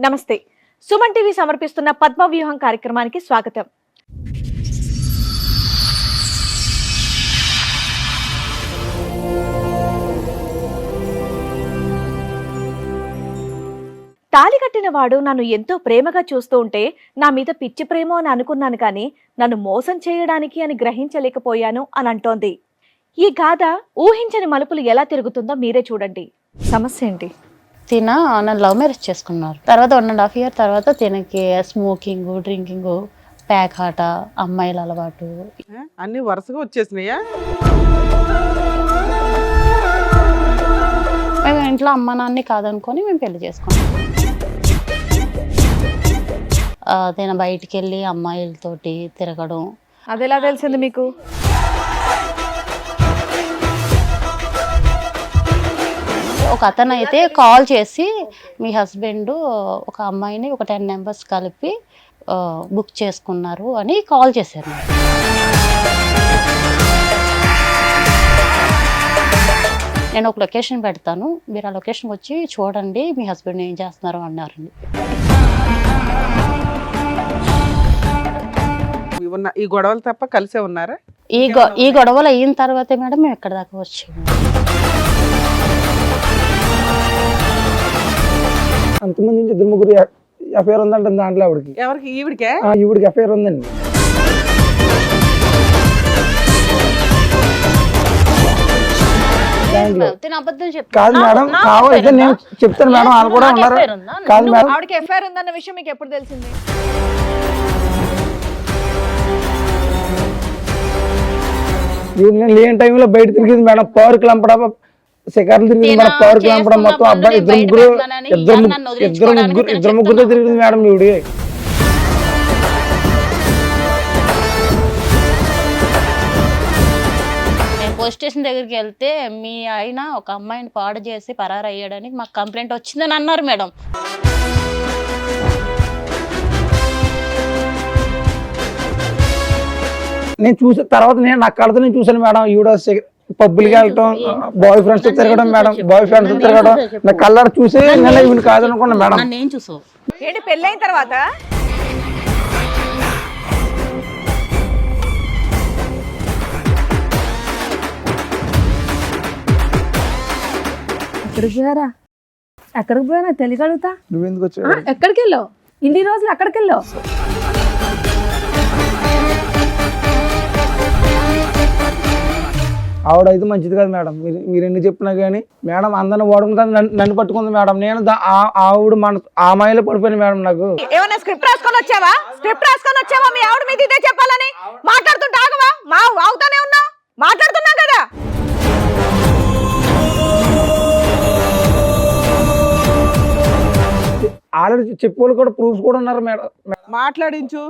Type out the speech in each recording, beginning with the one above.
నమస్తే. సుమన్ టీవీ సమర్పిస్తున్న పద్మవ్యూహం కార్యక్రమానికి స్వాగతం. తాళి కట్టిన వాడు నన్ను ఎంతో ప్రేమగా చూస్తూ ఉంటే నా మీద పిచ్చి ప్రేమో అని అనుకున్నాను, కానీ నన్ను మోసం చేయడానికి అని గ్రహించలేకపోయాను అని అంటోంది. ఈ గాథ ఊహించని మలుపులు ఎలా తిరుగుతుందో మీరే చూడండి. సమస్య ఏంటి? నన్ను లవ్ మ్యారేజ్ చేసుకున్నారు. తర్వాత 1.5 year తర్వాత తినకి స్మోకింగ్, డ్రింకింగ్, ప్యాక్ ఆట, అమ్మాయిల అలవాటు అన్ని వరుసగా వచ్చేసినాయా? మేము ఇంట్లో అమ్మ నాన్ని కాదనుకొని మేము పెళ్లి చేసుకున్నాం. తిన బయటికి వెళ్ళి అమ్మాయిలతోటి తిరగడం. అది ఎలా తెలిసింది మీకు? ఒక అతను అయితే కాల్ చేసి మీ హస్బెండ్ ఒక అమ్మాయిని ఒక 10 members కలిపి బుక్ చేసుకున్నారు అని కాల్ చేశారు. నేను ఒక లొకేషన్ పెడతాను, మీరు ఆ లొకేషన్ వచ్చి చూడండి మీ హస్బెండ్ ఏం చేస్తున్నారు అన్నారండి. ఈ గొడవలు తప్ప కలిసే ఉన్నారా? ఈ గొడవలు అయిన తర్వాతే మేడం మేము ఎక్కడ దాకా వచ్చాము. అంతమంది 2-3 అఫేర్ ఉందంటే దాంట్లో ఆవిడకి. ఎవరికి? ఈవిడికే? ఈవిడికి అఫేర్ ఉందండి. కాదు మేడం, కావాలి నేను చెప్తాను మేడం, వాళ్ళు కూడా ఉన్నారు. కాదు మేడం, ఆవిడకి ఎఫ్ఐఆర్ ఉందన్న విషయం మీకు ఎప్పుడు తెలిసింది? నేను లేని టైంలో బయట తిరిగింది మేడం. పవర్ లంపడం, శిఖర్లు తిరిగింది మేడం. పవర్ లంపడం మొత్తం అబ్బాయి ఇద్దరు ముగ్గురుతో తిరిగింది మేడం ఈవిడి. పోలీస్ స్టేషన్ దగ్గరికి వెళ్తే మీ ఆయన ఒక అమ్మాయిని పాడు చేసి పరారు అయ్యాడని మాకు కంప్లైంట్ వచ్చిందని అన్నారు మేడం. నేను చూసిన తర్వాత నా కళ్ళతో నేను చూసాను మేడం. ఈవిడ పబ్బులకి వెళ్ళటం, బాయ్ ఫ్రెండ్స్ తిరగడం మేడం, బాయ్ ఫ్రెండ్స్ తిరగడం నా కళ్ళ చూసి నేను ఈవిని కాదనుకున్నా మేడం. నేను చూసావు ఏంటి పెళ్ళైన తర్వాత? ఎక్కడికి పోయారా తెలియగలుగుతా? నువ్వెందుకు వచ్చావు? ఎక్కడికి వెళ్ళావు? ఇన్ని రోజులు ఎక్కడికి వెళ్ళావు? ఆవిడ అయితే మంచిది కాదు మేడం. మీరు ఎన్ని చెప్పినా కానీ మేడం అందరిని ఓడుకుంటుంది, నన్ను పట్టుకుంది మేడం. నేను ఆవిడ ఆ మాయలో పడిపోయింది మేడం. నాకు ఏమన్నా స్క్రిప్ట్ రాసుకొని వచ్చావా? మీ ఆవిడ మీద ఇదే చెప్పాలని మాట్లాడుతుంటే ఆగవా? వాగుతానే ఉన్నావు, మాట్లాడుతున్నా కదా. ఆల్రెడీ చెప్పేవాళ్ళు కూడా ప్రూఫ్స్ కూడా ఉన్నారు మేడం. మాట్లాడించు.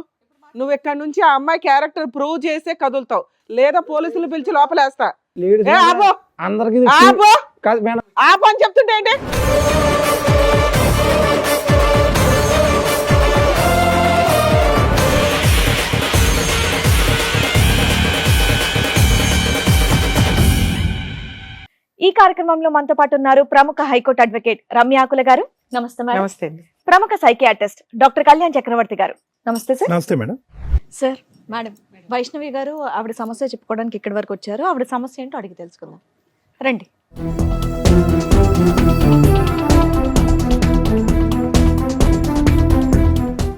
నువ్వు ఇక్కడ నుంచి ఆ అమ్మాయి క్యారెక్టర్ ప్రూవ్ చేసే కదులుతావు, లేదా పోలీసులు పిలిచి లోపలేస్తా. అందరికి కాదు మేడం, ఆపు అని చెప్తుంటే ఏంటి? ఈ కార్యక్రమంలో మనతో పాటు ఉన్నారు ప్రముఖ హైకోర్టు అడ్వకేట్ రమ్య ఆకుల గారు. నమస్తే మేడం. నమస్తే అండి. ప్రముఖ సైకియాట్రిస్ట్ డాక్టర్ కళ్యాణ్ చక్రవర్తి గారు. నమస్తే సార్. నమస్తే మేడం. సార్, మేడం వైష్ణవి గారు ఆవిడ సమస్య చెప్పుకోవడానికి ఇక్కడి వరకు వచ్చారు. ఆవిడ సమస్య ఏంటో అడిగి తెలుసుకుందాం రండి.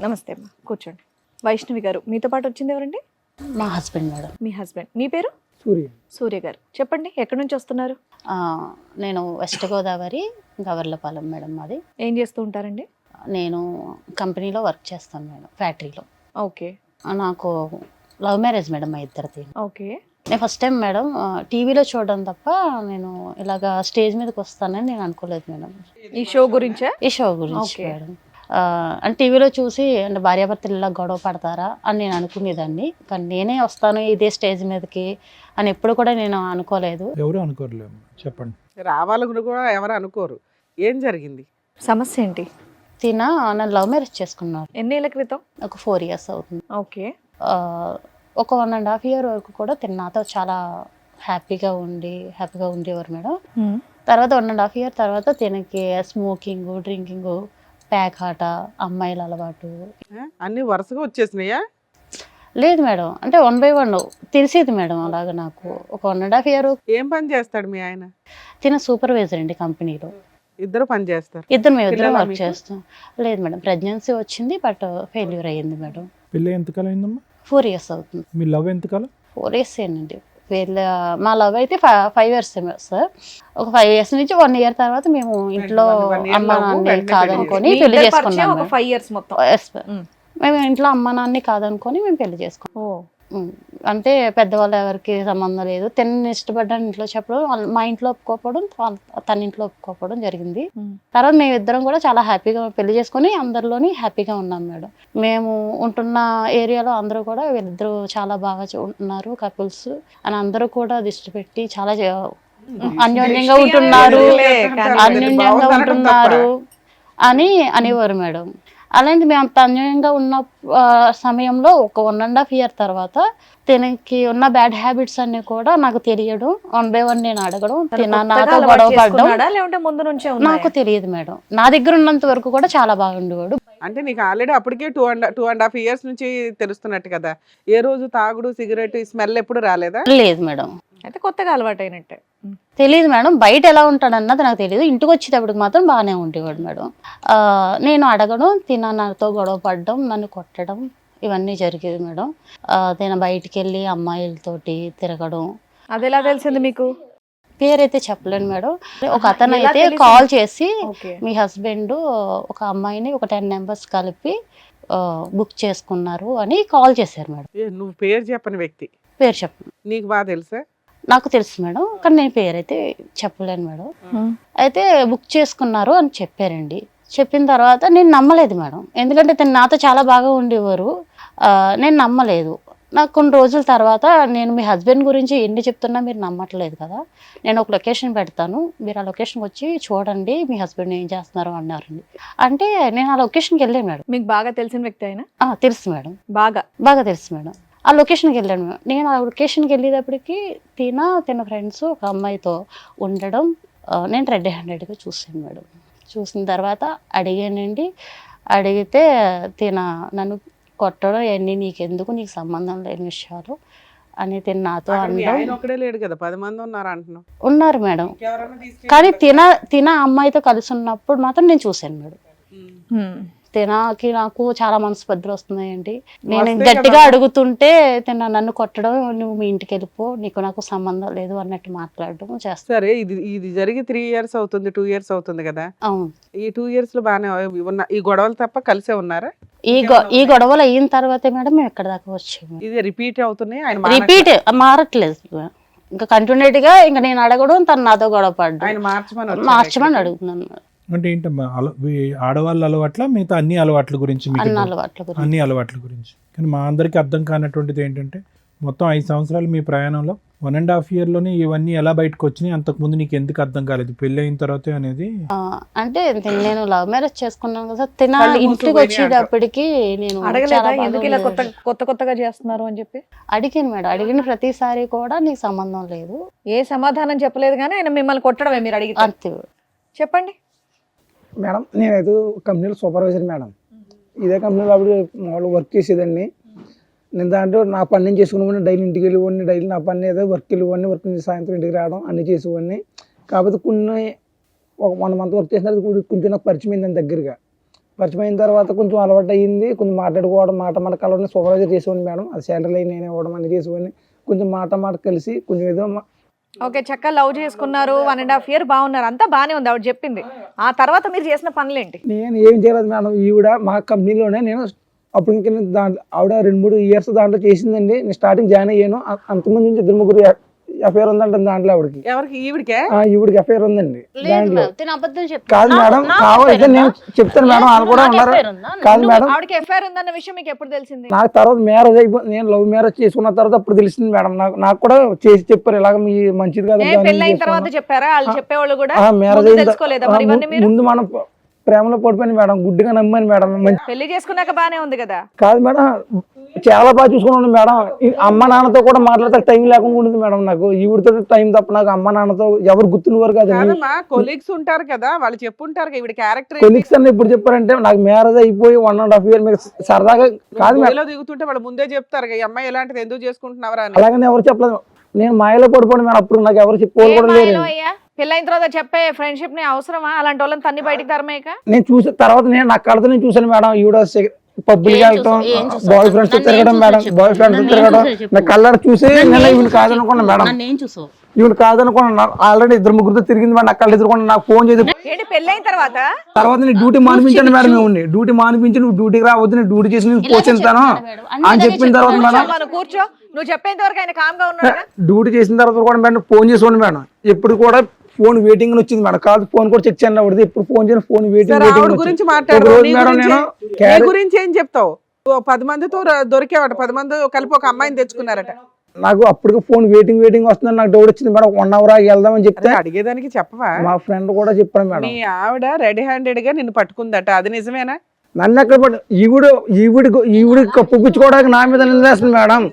నమస్తే అమ్మా, కూర్చోండి. వైష్ణవి గారు, మీతో పాటు వచ్చింది ఎవరండి? మా హస్బెండ్ మేడం. మీ హస్బెండ్. మీ పేరు? సూర్య గారు. చెప్పండి, ఎక్కడి నుంచి వస్తున్నారు? నేను వెస్ట్ గోదావరి గవర్లపాలెం మేడం. మాది. ఏం చేస్తూ ఉంటారండి? నేను కంపెనీలో వర్క్ చేస్తాను మేడం, ఫ్యాక్టరీలో. ఓకే. నాకు లవ్ మ్యారేజ్ మేడం మా ఇద్దరిది. ఓకే. నేను ఫస్ట్ టైం మేడం టీవీలో చూడడం తప్ప నేను ఇలాగా స్టేజ్ మీదకి వస్తానని నేను అనుకోలేదు మేడం. ఈ షో గురించా? ఈ షో గురించి మేడం. అంటే టీవీలో చూసి అంటే భార్యాభర్తలు ఇలా గొడవ పడతారా అని నేను అనుకునేదాన్ని, కానీ నేనే వస్తాను ఇదే స్టేజ్ మీదకి అని ఎప్పుడు కూడా నేను అనుకోలేదు. ఎవరు అనుకోరలేము. చెప్పండి. రావాలని కూడా ఎవరు అనుకోరు. ఏం జరిగింది? సమస్య ఏంటి? నన్ను లవ్ మ్యారేజ్ చేసుకున్నారు. ఎన్నేళ్ల క్రితం? ఒక 4 years అవుతుంది. ఓకే. ఒక 1.5 year వరకు కూడా నాతో చాలా హ్యాపీగా ఉండేవారు మేడం. తర్వాత 1.5 year తర్వాత తినకి స్మోకింగ్, డ్రింకింగ్, పేకాట, అమ్మాయిల అలవాటు. అన్ని వరుసగా వచ్చేసినాయా? లేదు మేడం, అంటే 1 by 1 తెలిసేది మేడం. అలాగా నాకు ఒక 1.5 year. ఏం పని చేస్తాడు మీ ఆయన? తిన సూపర్వైజర్ అండి కంపెనీలో. ఇద్దరు పని చేస్తారు? మేము ఇద్దరం పిల్లలా వర్క్ మీకు? చేస్తాం. లేదు మేడం, ప్రెగ్నెన్సీ వచ్చింది బట్ ఫెయిల్యూర్ అయ్యింది మేడం. పెళ్ళి ఎంతకాలం అయిందమ్మా? 4 years అవుతుంది. మీ లవ్ ఎంతకాలం? 4 years ఏనండి. మా లవ్ అయితే 5 years సార్. ఒక 5 years నుంచి 1 year తర్వాత మేము ఇంట్లో 1 year అమ్మ love, నాన్న వెంటనే కాదనుకొని మీ పెళ్లి ఇద్దరి పరిచయం చేసుకున్నాం ఒక మేడం. 5 years మొత్తం. Yes, ma'am. మేము ఇంట్లో అమ్మ నాన్ని కాదనుకొని మేము పెళ్లి చేసుకున్నాం. అంటే పెద్దవాళ్ళు ఎవరికి సంబంధం లేదు. తనని ఇష్టపడ్డాను ఇంట్లో చెప్పడం, మా ఇంట్లో ఒప్పుకోకపోవడం, తన ఇంట్లో ఒప్పుకోకపోవడం జరిగింది. తర్వాత మేము ఇద్దరం కూడా చాలా హ్యాపీగా పెళ్లి చేసుకొని అందరిలోని హ్యాపీగా ఉన్నాం మేడం. మేము ఉంటున్న ఏరియాలో అందరూ కూడా వీళ్ళిద్దరూ చాలా బాగా ఉన్నారు కపుల్స్ అని అందరూ కూడా దృష్టి పెట్టి చాలా అన్యోన్యంగా ఉంటున్నారు, అన్యోన్యంగా ఉంటున్నారు అని అనేవారు మేడం. అలాంటి మేము అంత అన్యాయంగా ఉన్న సమయంలో ఒక 1.5 year తర్వాత తనకి ఉన్న బ్యాడ్ హ్యాబిట్స్ అన్ని కూడా నాకు తెలియడం, 1 by 1 నేను అడగడం, నాతో గొడవ పడడం లేకుంటే ముందు నుంచే నాకు తెలియదు మేడం. నా దగ్గర ఉన్నంత వరకు కూడా చాలా బాగుండేవాడు. అంటే నీకు ఆల్రెడీ అప్పటికే 2.5 years నుంచి తెలుస్తున్నట్టు కదా? ఏ రోజు తాగుడు సిగరెట్ స్మెల్ ఎప్పుడు రాలేదా? లేదు మేడం, అయితే కొత్తగా అలవాటు అయినట్టే. తెలియదు మేడం. బయట ఎలా ఉంటాడన్నది నాకు తెలియదు. ఇంటికి వచ్చేటప్పటికి మాత్రం బాగానే ఉండేవాడు మేడం. నేను అడగడం, నాతో గొడవ పడడం, నన్ను కొట్టడం ఇవన్నీ జరిగేది మేడం. నేను బయటికి వెళ్ళి అమ్మాయిలతోటి తిరగడం. అది ఎలా తెలిసింది మీకు? పేరైతే చెప్పలేను మేడం. ఒక అతను ఎలా అయితే తెలిసింది? కాల్ చేసి ఓకే. మీ హస్బెండ్ ఒక అమ్మాయిని ఒక 10 members కలిపి బుక్ చేసుకున్నారు అని కాల్ చేశారు మేడం. నువ్వు పేరు చెప్పని వ్యక్తి పేరు చెప్పను. నీకు బాగా తెలుసా? నాకు తెలుసు మేడం, కానీ నేను పేరైతే చెప్పలేను మేడం. అయితే బుక్ చేసుకున్నారు అని చెప్పారండి. చెప్పిన తర్వాత నేను నమ్మలేదు మేడం, ఎందుకంటే తను నాతో చాలా బాగా ఉండేవారు. నేను నమ్మలేదు. నాకు కొన్ని రోజుల తర్వాత నేను మీ హస్బెండ్ గురించి ఎన్ని చెప్తున్నా మీరు నమ్మట్లేదు కదా, నేను ఒక లొకేషన్ పెడతాను, మీరు ఆ లొకేషన్కి వచ్చి చూడండి మీ హస్బెండ్ ఏం చేస్తున్నారు అన్నారండి. అంటే నేను ఆ లొకేషన్కి వెళ్ళాను మేడం. మీకు బాగా తెలిసిన వ్యక్తి అయినా? తెలుసు మేడం, బాగా తెలుసు మేడం. ఆ లొకేషన్కి వెళ్ళాను మేడం. నేను ఆ లొకేషన్కి వెళ్ళేటప్పటికి తన ఫ్రెండ్స్ ఒక అమ్మాయితో ఉండడం నేను రెడ్ హ్యాండెడ్గా చూసాను మేడం. చూసిన తర్వాత అడిగానండి. అడిగితే నన్ను కొట్టడం ఇవన్నీ నీకెందుకు, నీకు సంబంధం లేని విషయాలు అని నాతో అనడం. ఒక్కడే లేడు కదా, 10 మంది ఉన్నారు అంటున్నావు. ఉన్నారు మేడం, కానీ అమ్మాయితో కలిసి ఉన్నప్పుడు మాత్రం నేను చూశాను మేడం. నాకు చాలా మనస్పర్ధలు వస్తున్నాయండి. నేను గట్టిగా అడుగుతుంటే నన్ను కొట్టడం, నువ్వు మీ ఇంటికి వెళ్ళిపో, నాకు సంబంధం లేదు అన్నట్టు మాట్లాడడం చేస్తాను. సరే, ఇది జరిగి 3 years అవుతుంది, 2 years అవుతుంది కదా? అవును. ఈ 2 years లో బాగానే ఉన్న ఈ గొడవలు తప్ప కలిసే ఉన్నారా? ఈ గొడవలు అయిన తర్వాతే మేడం మేము ఎక్కడ దాకా వచ్చాము. ఇది రిపీట్ అవుతున్నాయి, రిపీట్ మారట్లేదు. ఇంకా కంటిన్యూటీ గా ఇంకా నేను అడగడం, తను నాతో గొడవ పడ్డం. ఆయన మార్చమని అడుగుతున్నాను. అంటే ఏంటమ్మా ఆడవాళ్ళ అలవాట్ల మిగతా అన్ని అలవాట్ల గురించి అన్ని అలవాట్ల గురించి? కానీ మా అందరికి అర్థం కానటువంటిది ఏంటంటే మొత్తం 5 సంవత్సరాలు మీ ప్రయాణంలో 1.5 year లోనే ఇవన్నీ ఎలా బయటకు వచ్చినాయి, అంతకుముందు నీకు ఎందుకు అర్థం కాలేదు పెళ్లి అయిన తర్వాత అనేది? అంటే నేను లవ్ మ్యారేజ్ చేసుకున్నాను కదా, ఇంటికి వచ్చేటప్పటికి నేను ఎందుకు ఇలా కొత్తగా చేస్తున్నారు అని చెప్పి అడిగాను మేడం. అడిగిన ప్రతిసారి కూడా నీకు సంబంధం లేదు, ఏ సమాధానం చెప్పలేదు. కానీ ఆయన మిమ్మల్ని కొట్టడమే మీరు అడిగి. అంతే. చెప్పండి మేడం. నేనైతే కంపెనీలో సూపర్వైజర్ మేడం. ఇదే కంపెనీలో అప్పుడు మామూలు వర్క్ చేసేదండి. నేను దాంట్లో నా పని నేను చేసుకునేవాడిని. డైలీ ఇంటికి వెళ్ళేవాడిని, డైలీ నా పని ఏదో వర్క్ వెళ్ళేవాడిని, వర్క్ నుంచి సాయంత్రం ఇంటికి రావడం అన్నీ చేసేవాడిని. కాకపోతే ఒక 1 month వర్క్ చేసిన కొంచెం నాకు పరిచయం అయింది దగ్గరగా. పరిచయం అయిన తర్వాత కొంచెం అలవాటు అయ్యింది, కొంచెం మాట్లాడుకోవడం, మాట కలవడం. సూపర్వైజర్ చేసేవాడిని మేడం. అది శాలరీ నేను ఇవ్వడం అన్నీ చేసేవాడిని. కొంచెం మాట కలిసి కొంచెం ఏదో ఓకే. చక్కగా లవ్ చేసుకున్నారు, 1.5 year బాగున్నారు, అంతా బాగానే ఉంది ఆవిడ చెప్పింది. ఆ తర్వాత మీరు చేసిన పనులేంటి? నేను ఏం చేయలేదు మేడం. ఈవిడ మా కంపెనీలోనే నేను అప్పుడు ఇంకా దాంట్లో ఆవిడ 2-3 years దాంట్లో చేసిందండి. నేను స్టార్టింగ్ జాయిన్ అయ్యాను. అంతకుముందు నుంచి 2-3 ఎఫ్ఐఆర్ ఉందంట దాంట్లో ఆవిడకి. ఎవరికి? ఈవిడికే? ఈవిడికి ఎఫ్ఐఆర్ ఉందండి దాంట్లో. కాదు కాదు మేడం, కావాలంటే నేను చెప్తాను మేడం, వాళ్ళు కూడా ఉన్నారు. కాదు మేడం, ఆవిడకి ఎఫ్ఐఆర్ ఉందన్న విషయం మీకు ఎప్పుడు తెలిసింది? నాకు తర్వాత మ్యారేజ్ అయిపోయింది. నేను లవ్ మ్యారేజ్ చేసుకున్న తర్వాత అప్పుడు తెలిసింది మేడం. నాకు కూడా చేసి చెప్పారు, ఇలాగ మీ మంచిది కదా. పెళ్లి అయిన తర్వాత చెప్పారా? వాళ్ళు చెప్పేవాళ్ళు కూడా మ్యారేజ్ తెలుసుకోలేదా మరి ఇవన్నీ మీరు? ముందు మనం ప్రేమలో పడిపోయింది మేడం, గుడ్డిగా నమ్మాను మేడం. పెళ్లి చేసుకున్నాక బానే ఉంది కదా? కాదు మేడం, చాలా బాగా చూసుకున్నాను మేడం. ఈ అమ్మ నాన్నతో కూడా మాట్లాడతానికి టైం లేకుండా ఉంటుంది మేడం నాకు. ఈవిడతో టైం తప్ప నాకు అమ్మ నాన్నతో ఎవరు గుర్తున్నవారు కాదండి. కాదమ్మా, కొలీగ్స్ ఉంటారు కదా, వాళ్ళు చెప్పుంటారు ఈవిడ క్యారెక్టర్ కొలీగ్స్ అన్న ఇప్పుడు చెప్పారంటే నాకు మ్యారేజ్ అయిపోయి 1.5 year మీకు సరదాగా కాదు మేడం. దిగుతుంటే వాళ్ళు ముందే చెప్తారు ఈ అమ్మాయి ఎలాంటిది ఎందుకు చేసుకుంటున్నావరా అని. అలాగని ఎవరు చెప్పలేదు. నేను మాయలో పడిపోయాను మేడం. అప్పుడు నాకు ఎవరు చెప్పుకోవాలి కూడా లేదు. పెళ్ళైన తర్వాత చెప్పే ఫ్రెండ్షిప్ ని అవసరమా? అలాంటి వాళ్ళని తన్ని బయటికి తరమేక. నేను చూసిన తర్వాత నా కళ్ళతో నేను చూసాను మేడం. ఈవిడ పబ్బులకి వెళ్తాం, బాయ్ ఫ్రెండ్స్ తిరగడం మేడం, బాయ్ ఫ్రెండ్స్ తిరగడం నా కళ్ళ చూసి నేను ఈవిడ కాదనుకున్నా మేడం. ఈవిడ కాదనుకున్నా. ఆల్రెడీ 2-3 తిరిగింది మేడం. నా కళ్ళు ఎదుర్కొన్నా. నాకు ఫోన్ చేసి పెళ్ళైన తర్వాత నేను డ్యూటీ మానిపించాను మేడం. మేము డ్యూటీ మానిపించి నువ్వు డ్యూటీకి రావద్దు, నేను డ్యూటీ చేసి నేను పోషిస్తాను అని చెప్పిన తర్వాత మేడం కూర్చో, నువ్వు చెప్పేంత వరకు ఆయన కామ్ గా ఉన్నాడు. డ్యూటీ చేసిన తర్వాత కూడా మేడం ఫోన్ చేసుకోండి మేడం. ఎప్పుడు కూడా ఫోన్ వెయిటింగ్ వచ్చింది మేడం. కాదు ఫోన్ కూడా చెక్ చేయండి ఆవిడది. ఎప్పుడు ఫోన్ చేయను, ఫోన్ ఆవిడ గురించి మాట్లాడు. వెయిటింగ్ గురించి ఏం చెప్తావు? 10 మందితో దొరికేవాట, 10 మంది కలిపి ఒక అమ్మాయిని తెచ్చుకున్నారట. నాకు అప్పటికి ఫోన్ వెయిటింగ్ వస్తుందని నాకు డౌట్ వచ్చింది మేడం. 1 hour వెళ్దామని చెప్తే అడిగేదానికి చెప్పవా? మా ఫ్రెండ్ కూడా చెప్పాను మేడం. మీ ఆవిడ రెడీ హ్యాండెడ్ గా నిన్ను పట్టుకుందట, అది నిజమేనా? నన్ను ఎక్కడ పట్టు ఈవిడ కప్పుపించుకోవడానికి నా మీద నిందేస్తుంది మేడం.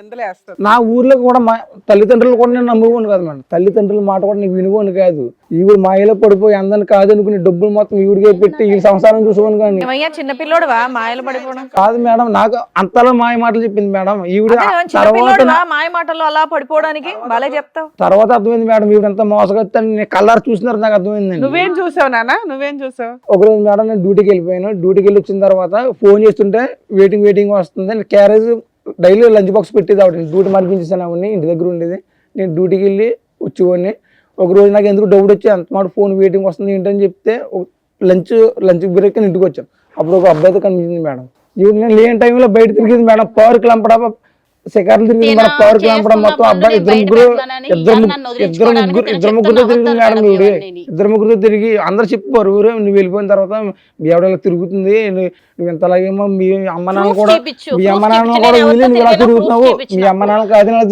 నా ఊర్లో కూడా మా తల్లిదండ్రులు కూడా నేను నమ్ముకోను కాదు మేడం. తల్లిదండ్రుల మాట కూడా నేను వినుకోను కాదు. ఈవిడ మాయలో పడిపోయి అందరిని కాదనుకుని డబ్బులు మొత్తం ఈవిడికే పెట్టి ఈ సంసారం చూసుకోను కానీ. చిన్న పిల్లోడువా మాయలు పడిపోవడం? కాదు మేడం, నాకు అంతలా మాయ మాటలు చెప్పింది మేడం ఈవిడ. తర్వాత మాయ మాటలు అలా పడిపోవడానికి బాలే చెప్తావు. తర్వాత అర్థమైంది మేడం ఈవిడ ఎంత మోసగొత్తాను. నేను కళ్ళారు చూసినారు నాకు అర్థమైంది. నువ్వేం చూసావు నాన్న? నువ్వేం చూసావు? ఒకరోజు మేడం నేను డ్యూటీకి వెళ్ళిపోయాను. డ్యూటీకి వెళ్ళి వచ్చిన తర్వాత ఫోన్ చేస్తుంటే వెయిటింగ్ వస్తుంది. క్యారేజ్ డైలీ లంచ్ బాక్స్ పెట్టేది ఆవిడ. డ్యూటీ మరిపించేసాను ఆవిడని. ఇంటి దగ్గర ఉండేది. నేను డ్యూటీకి వెళ్ళి వచ్చేవాడిని. ఒకరోజు నాకు ఎందుకు డౌట్ వచ్చి అంత మాట ఫోన్ వెయిటింగ్ వస్తుంది ఏంటని చెప్తే లంచ్ బ్రేక్ ఇంటికి వచ్చాను. అప్పుడు ఒక అబ్బాయితో కనిపించింది మేడం. నేను లేని టైంలో బయట తిరిగింది మేడం. పార్క్ లంపడా శిఖర్లు తిరిగింది మేడం. పార్క్ లంపడా మొత్తం అబ్బాయి ఇద్దరు ముగ్గురుతో తిరిగింది మేడం. ఈవిడ 2-3 తిరిగి అందరు చెప్పారు ఊరే నువ్వు వెళ్ళిపోయిన తర్వాత మీ ఆవిడ తిరుగుతుంది, నువ్వు ఎంతలాగేమో మీ అమ్మ నాన్న కూడా వదిలి నువ్వు ఇలా తిరుగుతున్నావు, మీ అమ్మ నాన్న కాదు ఇలా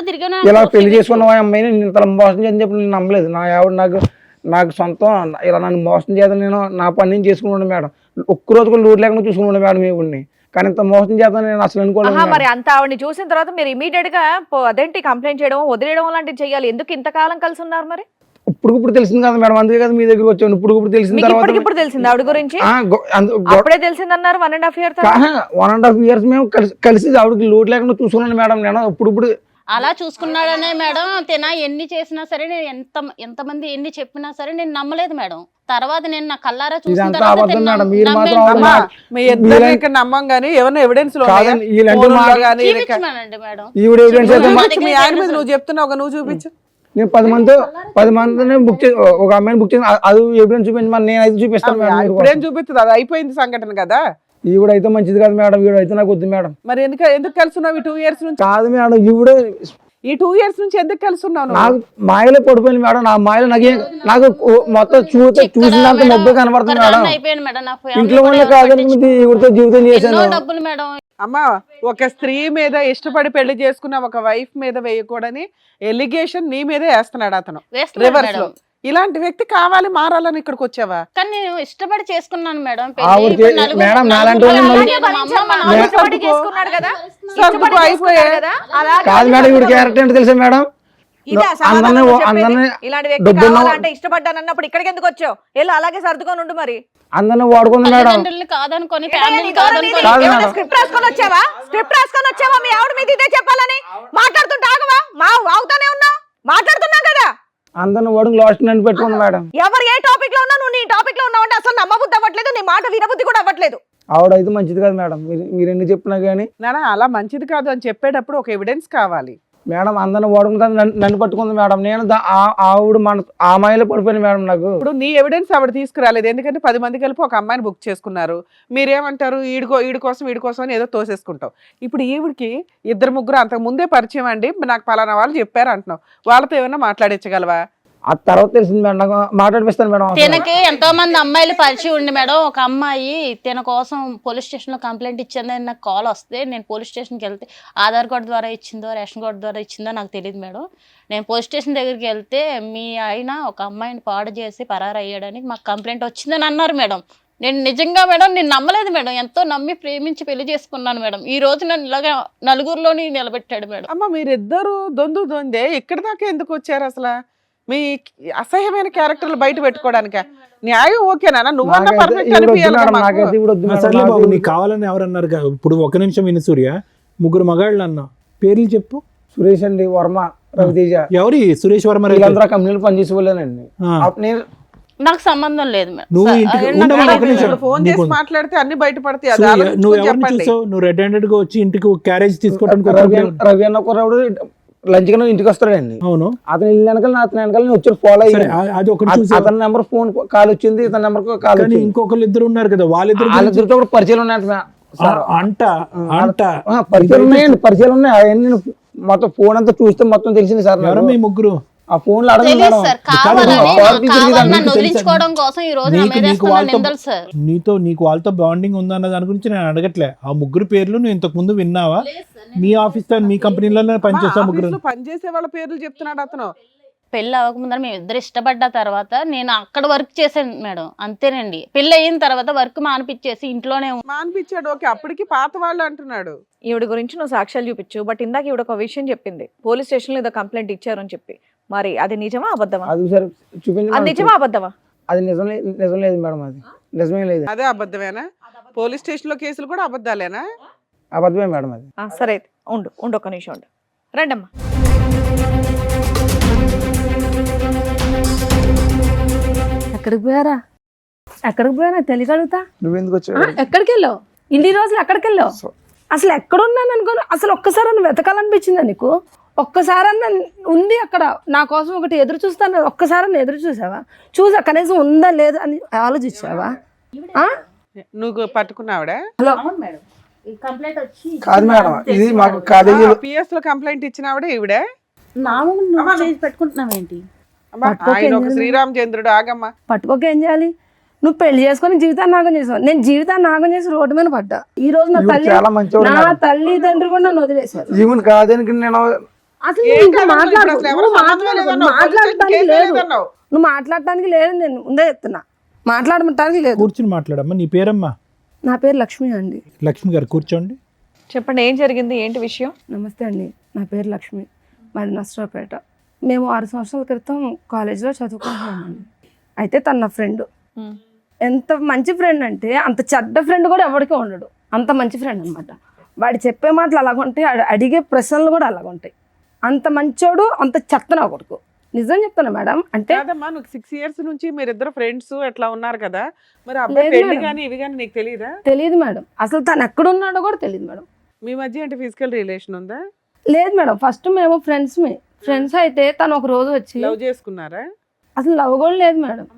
తిరిగి ఇలా పెళ్లి చేసుకున్నావు ఆ అమ్మాయిని నేను ఇంత మోసం చేయని చెప్పి నేను నమ్మలేదు. నా ఆవిడ నాకు సొంతం ఇలా నన్ను మోసం చేద్దాం, నేను నా పని నేను చేసుకున్నాను మేడం. ఒక్కరోజు కూడా లోటు లేకుండా చూసుకున్నాను మేడం ఈవిడ్ని. కానీ ఇంత మోసం చేద్దాం నేను అసలు అనుకోలేదు. మరి అంత ఆవిడని చూసిన తర్వాత మీరు ఇమీడియట్ గా అదేంటి కంప్లైంట్ చేయడం వదిలేయడం లాంటివి చేయాలి. ఎందుకు ఇంతకాలం కలిసి ఉన్నారు? మరి ఇప్పుడు తెలిసింది కదా మేడం, అందుకే కదా మీ దగ్గర వచ్చాను. ఇప్పుడు తెలిసిన తర్వాత ఇప్పుడు తెలిసింది ఆవిడ గురించి? అప్పుడే తెలిసిందన్నారు 1.5 years. 1.5 years మేము కలిసి ఆవిడకి లోటు లేకుండా చూసుకున్నాను మేడం. నేను ఇప్పుడు అలా చూసుకున్నాడనే మేడం. తిన ఎన్ని చేసినా సరే, నేను ఎంతమంది ఎన్ని చెప్పినా సరే నేను నమ్మలేదు మేడం. తర్వాత నేను నా కల్లారా చూసిన తర్వాత మీ ఇద్దరు ఇక్కడ నమ్మం గానీ ఏమన్నా ఎవిడెన్స్ లో మీ ఆయన మీద నువ్వు చెప్తున్నావు, నువ్వు చూపించు. నేను 10 మందిని బుక్ చేసి ఒక అమ్మాయిని బుక్ చేసి అది ఎవిడెన్స్ చూపించి నేను అయితే చూపిస్తాను మేడం. ఇప్పుడేం చూపిస్తుంది? అది అయిపోయింది సంఘటన కదా. ఈవిడ అయితే మంచిది కాదు మేడం. ఈవిడ అయితే నాకు వద్దు మేడం. మరి ఎందుకు కలుసున్నావు ఈ 2 years నుంచి? కాదు మేడం, ఈవిడ ఈ 2 years నుంచి ఎందుకు కలుసున్నావు? నాకు మాయలో పడిపోయింది మేడం. నా మాయలో నాకు మొత్తం చూసినంత మొబ్బే కనబడుతుంది మేడం. ఇంట్లో ఉన్న కాదని ఈవిడతో జీవితం చేశాను. అమ్మా, ఒక స్త్రీ మీద ఇష్టపడి పెళ్లి చేసుకున్న ఒక వైఫ్ మీద వేయకూడని ఎలిగేషన్ నీ మీదే వేస్తున్నాడు అతను రివర్స్ లో. ఇలాంటి వ్యక్తి కావాలి మారాలని ఇక్కడికి వచ్చావా? కానీ నేను ఇష్టపడి చేసుకున్నాను మేడం. కాదు మేడం, ఈవిడ క్యారెక్టర్ ఏంటో తెలుసా మేడం? ఇష్టపడ్డాను అన్నప్పుడు ఇక్కడికి ఎందుకు వచ్చావు? వెళ్ళి అలాగే సర్దుకొని ఉండు. మరి అందరిని వాడుకుంది మేడం. కాదనుకొని స్క్రిప్ట్ రాసుకొని వచ్చావా? మీ ఆవిడ మీద ఇదే చెప్పాలని మాట్లాడుతుంటే ఆగవా? అవుతానే ఉన్నావు, మాట్లాడుతున్నావు కదా. అందరిని వాడు లాస్ట్ నన్ను పెట్టుకుంది మేడం. ఎవరు ఏ టాపిక్ లో ఉన్నా నువ్వు నీ టాపిక్ లో ఉన్నావు అంటే అసలు నమ్మబుద్ధి అవ్వట్లేదు, నీ మాట వినబుద్ధి కూడా అవ్వట్లేదు. ఆవిడైతే మంచిది కాదు మేడం. మీరు ఎన్ని చెప్పినా కానీ నానా అలా మంచిది కాదు అని చెప్పేటప్పుడు ఒక ఎవిడెన్స్ కావాలి మేడం. అందరిని వాడుకుంటాను నన్ను పట్టుకుంది మేడం. నేను ఆవిడ ఆ మాయలో పడిపోయింది మేడం. నాకు ఇప్పుడు నీ ఎవిడెన్స్ ఆవిడ తీసుకురాలేదు, ఎందుకంటే 10 మంది కలిపి ఒక అమ్మాయిని బుక్ చేసుకున్నారు. మీరేమంటారు? వీడి కోసం అని ఏదో తోసేసుకుంటావు. ఇప్పుడు ఈవిడికి 2-3 అంతకు ముందే పరిచయం అండి, నాకు పలానా వాళ్ళు చెప్పారు అంటున్నావు. వాళ్ళతో ఏమైనా మాట్లాడించగలవా? ఆ తర్వాత తెలిసింది మేడం. నాకు మాట్లాడిపిస్తాను మేడం. తనకి ఎంతో మంది అమ్మాయిలు పరిచయం ఉండి మేడం. ఒక అమ్మాయి తన కోసం పోలీస్ స్టేషన్ లో కంప్లైంట్ ఇచ్చిందని నాకు కాల్ వస్తే నేను పోలీస్ స్టేషన్కి వెళ్తే ఆధార్ కార్డు ద్వారా ఇచ్చిందో రేషన్ కార్డు ద్వారా ఇచ్చిందో నాకు తెలియదు మేడం. నేను పోలీస్ స్టేషన్ దగ్గరికి వెళ్తే మీ ఆయన ఒక అమ్మాయిని పాడు చేసి పరారు అయ్యాడని మాకు కంప్లైంట్ వచ్చిందని అన్నారు మేడం. నేను నిజంగా మేడం నేను నమ్మలేదు మేడం, ఎంతో నమ్మి ప్రేమించి పెళ్లి చేసుకున్నాను మేడం. ఈ రోజు నన్ను ఇలాగా నలుగురిలోని నిలబెట్టాడు మేడం. అమ్మ మీరిద్దరు దొందే ఇక్కడ దాకా ఎందుకు వచ్చారు అసలు? మీ అసహ్యమైన క్యారెక్టర్లు బయట పెట్టుకోవడానిక? న్యాయం ఓకేనా? నువ్వన్నా పర్ఫెక్ట్ అనిపించాలి కదా మాకు. నాకైతే ఇప్పుడు వద్దు మేడం, సర్లే నాకు బాబు, నీకు కావాలని ఎవరన్నారు కదా? ఇప్పుడు ఒక నిమిషం విను సూర్య, ముగ్గురు మగాళ్ళు అన్నా, పేర్లు చెప్పు. సురేష్ అండి, వర్మ, రవితేజ, ఎవరి సురేష్ వర్మ? వీళ్ళందరూ ఆ కంపెనీలో పనిచేసే వాళ్ళేనండి. నేను నాకు సంబంధం లేదు మేడం. నువ్వు ఇంటికి ఉండమని ఒక నిమిషం. ఇప్పుడు ఫోన్ చేసి మాట్లాడితే అన్ని బయటపడతాయి. అది సూర్య, ఆలోచించుకొని నువ్వు ఎవరిని చెప్పండి. చూసావు? నువ్వు రెడ్ హ్యాండెడ్ గా వచ్చి ఇంటికి క్యారేజ్ తీసుకోవడానికి రవి అన్న కుర్రాడు లంచ్ కింద ఇంటికి వస్తాడండి. అవును, అతను ఇల్లు వెనకాల అతని వెనకాల నేను వచ్చి ఫాలో సరే, అయ్యాను. అది ఒకటి చూసావు. అతని నెంబర్ ఫోన్ కాల్ వచ్చింది, ఇతని నెంబర్ కాల్ కానీ వచ్చింది. ఇంకొకళ్ళు ఇద్దరు ఉన్నారు కదా, వాళ్ళిద్దరు వాళ్ళిద్దరితో కూడా పరిచయాలు ఉన్నాయంట అంట అంట పరిచయాలు ఉన్నాయండి, పరిచయాలు ఉన్నాయి. అవన్నీ మొత్తం ఫోన్ అంతా చూస్తే మొత్తం తెలిసింది సార్ నాకు. ఎవరు మీ ముగ్గురు? ఆ ఫోన్ లో అడగండి తెలియదు మేడం. సార్, కావాలని కావాలని కావాలని నన్ను తెలుసా? వదిలించుకోవడం కోసం ఈ రోజు నా మీద వేస్తున్న వాళ్ళతో నిందలు సార్. నీకు వాళ్ళతో బాండింగ్ ఉందా అన్న దాని గురించి నేను అడగట్లే. ఆ ముగ్గురు పేర్లు నువ్వు ఇంతకు ముందు విన్నావా? మీ ఆఫీస్ మీ కంపెనీలోనే పనిచేస్తా ముగ్గురు ఆఫీసులో పనిచేసే వాళ్ళ పేర్లు చెప్తున్నాడు అతను. పెళ్ళి అవ్వకముందర మేము ఇద్దరు ఇష్టపడ్డ తర్వాత నేను అక్కడ వర్క్ చేశాను మేడం, అంతేనండి. పెళ్ళి అయిన తర్వాత వర్క్ మానిపించేసి ఇంట్లోనే మానిపించాడు, ఓకే. అప్పటికి పాత వాళ్ళు అంటున్నాడు. ఈవిడ గురించి నువ్వు సాక్ష్యాలు చూపించు, బట్ ఇందాక ఈవిడ ఒక విషయం చెప్పింది, పోలీస్ స్టేషన్ లో ఏదో కంప్లైంట్ ఇచ్చారు అని చెప్పి. మరి అది నిజమా అబద్ధమా? అది సార్ చూపించండి అది మేడం. నిజమా అబద్ధమా? అది నిజం లేదు మేడం, అది నిజమే లేదు, అదే అబద్ధమేనా? పోలీస్ స్టేషన్ లో కేసులు కూడా అబద్ధాలేనా? అబద్ధమే మేడం అది. సరే అయితే ఉండు ఒక్క నిమిషం ఉండు. రండమ్మా. ఎక్కడికి పోయారా తెలియగలుగుతా? నువ్వెందుకు వచ్చావు? ఎక్కడికి వెళ్ళావు? ఇన్ని రోజులు ఎక్కడికి వెళ్ళావు? అసలు ఎక్కడున్నాను అనుకోను. అసలు ఒక్కసారి వెతకాలనిపించిందా నీకు? ఒక్కసారన్నా ఉంది అక్కడ నా కోసం ఒకటి ఎదురు చూస్తాను, ఒక్కసారన్నా ఎదురు చూసావా? చూసా కనీసం ఉందా లేదా అని ఆలోచించావా? నువ్వు పట్టుకున్నావిడా? హలో, కాదు మేడం, ఇది మాకు కాలేజీలో పిఎస్ లో కంప్లైంట్ ఇచ్చినావిడే ఈవిడే? పెట్టుకుంటున్నావు ఏంటి? అమ్మా, ఆయన ఒక శ్రీరామచంద్రుడు. ఆగమ్మా. పట్టుకోక ఏం చేయాలి? నువ్వు పెళ్లి చేసుకొని జీవితాన్ని నాగం చేసావు. నేను జీవితాన్ని నాగం చేసి రోడ్డు మీద పడ్డా. ఈ రోజు నా తల్లి చాలా మంచివాడు నా మేడం. తల్లిదండ్రులు కూడా నన్ను వదిలేశారు. ఈవెన్ కాదని నేను అసలు ఏం నువ్వు ఇంకా కాదు, మాట్లాడు. ఇప్పుడు అసలు ఎవరు నువ్వు సంబంధం లేదన్నావు, మాట్లాడటానికి కేసు లేదు. లేదన్నావు. నువ్వు మాట్లాడటానికి లేదు. నేను ముందే చెప్తున్నా, మాట్లాడటానికి లేదు. కూర్చుని మాట్లాడమ్మా. నీ పేరమ్మా? నా పేరు లక్ష్మి అండి. లక్ష్మి గారు కూర్చోండి. చెప్పండి, ఏం జరిగింది, ఏంటి విషయం? నమస్తే అండి, నా పేరు లక్ష్మి, మాది నర్సరావుపేట. మేము 6 సంవత్సరాల క్రితం కాలేజీలో చదువుకుంటున్నామండి. అయితే తన నా ఫ్రెండ్. ఎంత మంచి ఫ్రెండ్ అంటే అంత చెడ్డ ఫ్రెండ్ కూడా ఎవరికీ ఉండడు, అంత మంచి ఫ్రెండ్ అనమాట. వాడు చెప్పే మాటలు అలాగుంటాయి, అడిగే ప్రశ్నలు కూడా అలాగుంటాయి. అంత మంచోడు, అంత చెత్త నా కొడుకు. నిజం చెప్తాను మేడం. అంటే కాదమ్మా, నువ్వు 6 years నుంచి మీరిద్దరు ఫ్రెండ్స్ ఎట్లా ఉన్నారు కదా, మరి అబ్బాయి లేదు పెళ్లి మేడం. కానీ ఇవి కానీ నీకు తెలియదా? తెలియదు మేడం, అసలు తను ఎక్కడున్నాడో కూడా తెలియదు మేడం. మీ మధ్య అంటే ఫిజికల్ రిలేషన్ ఉందా? లేదు మేడం, ఫస్ట్ మేము ఫ్రెండ్స్ అయితే తను ఒక రోజు వచ్చి లవ్ చేసుకున్నారా? అసలు లవ్ కూడా లేదు మేడం,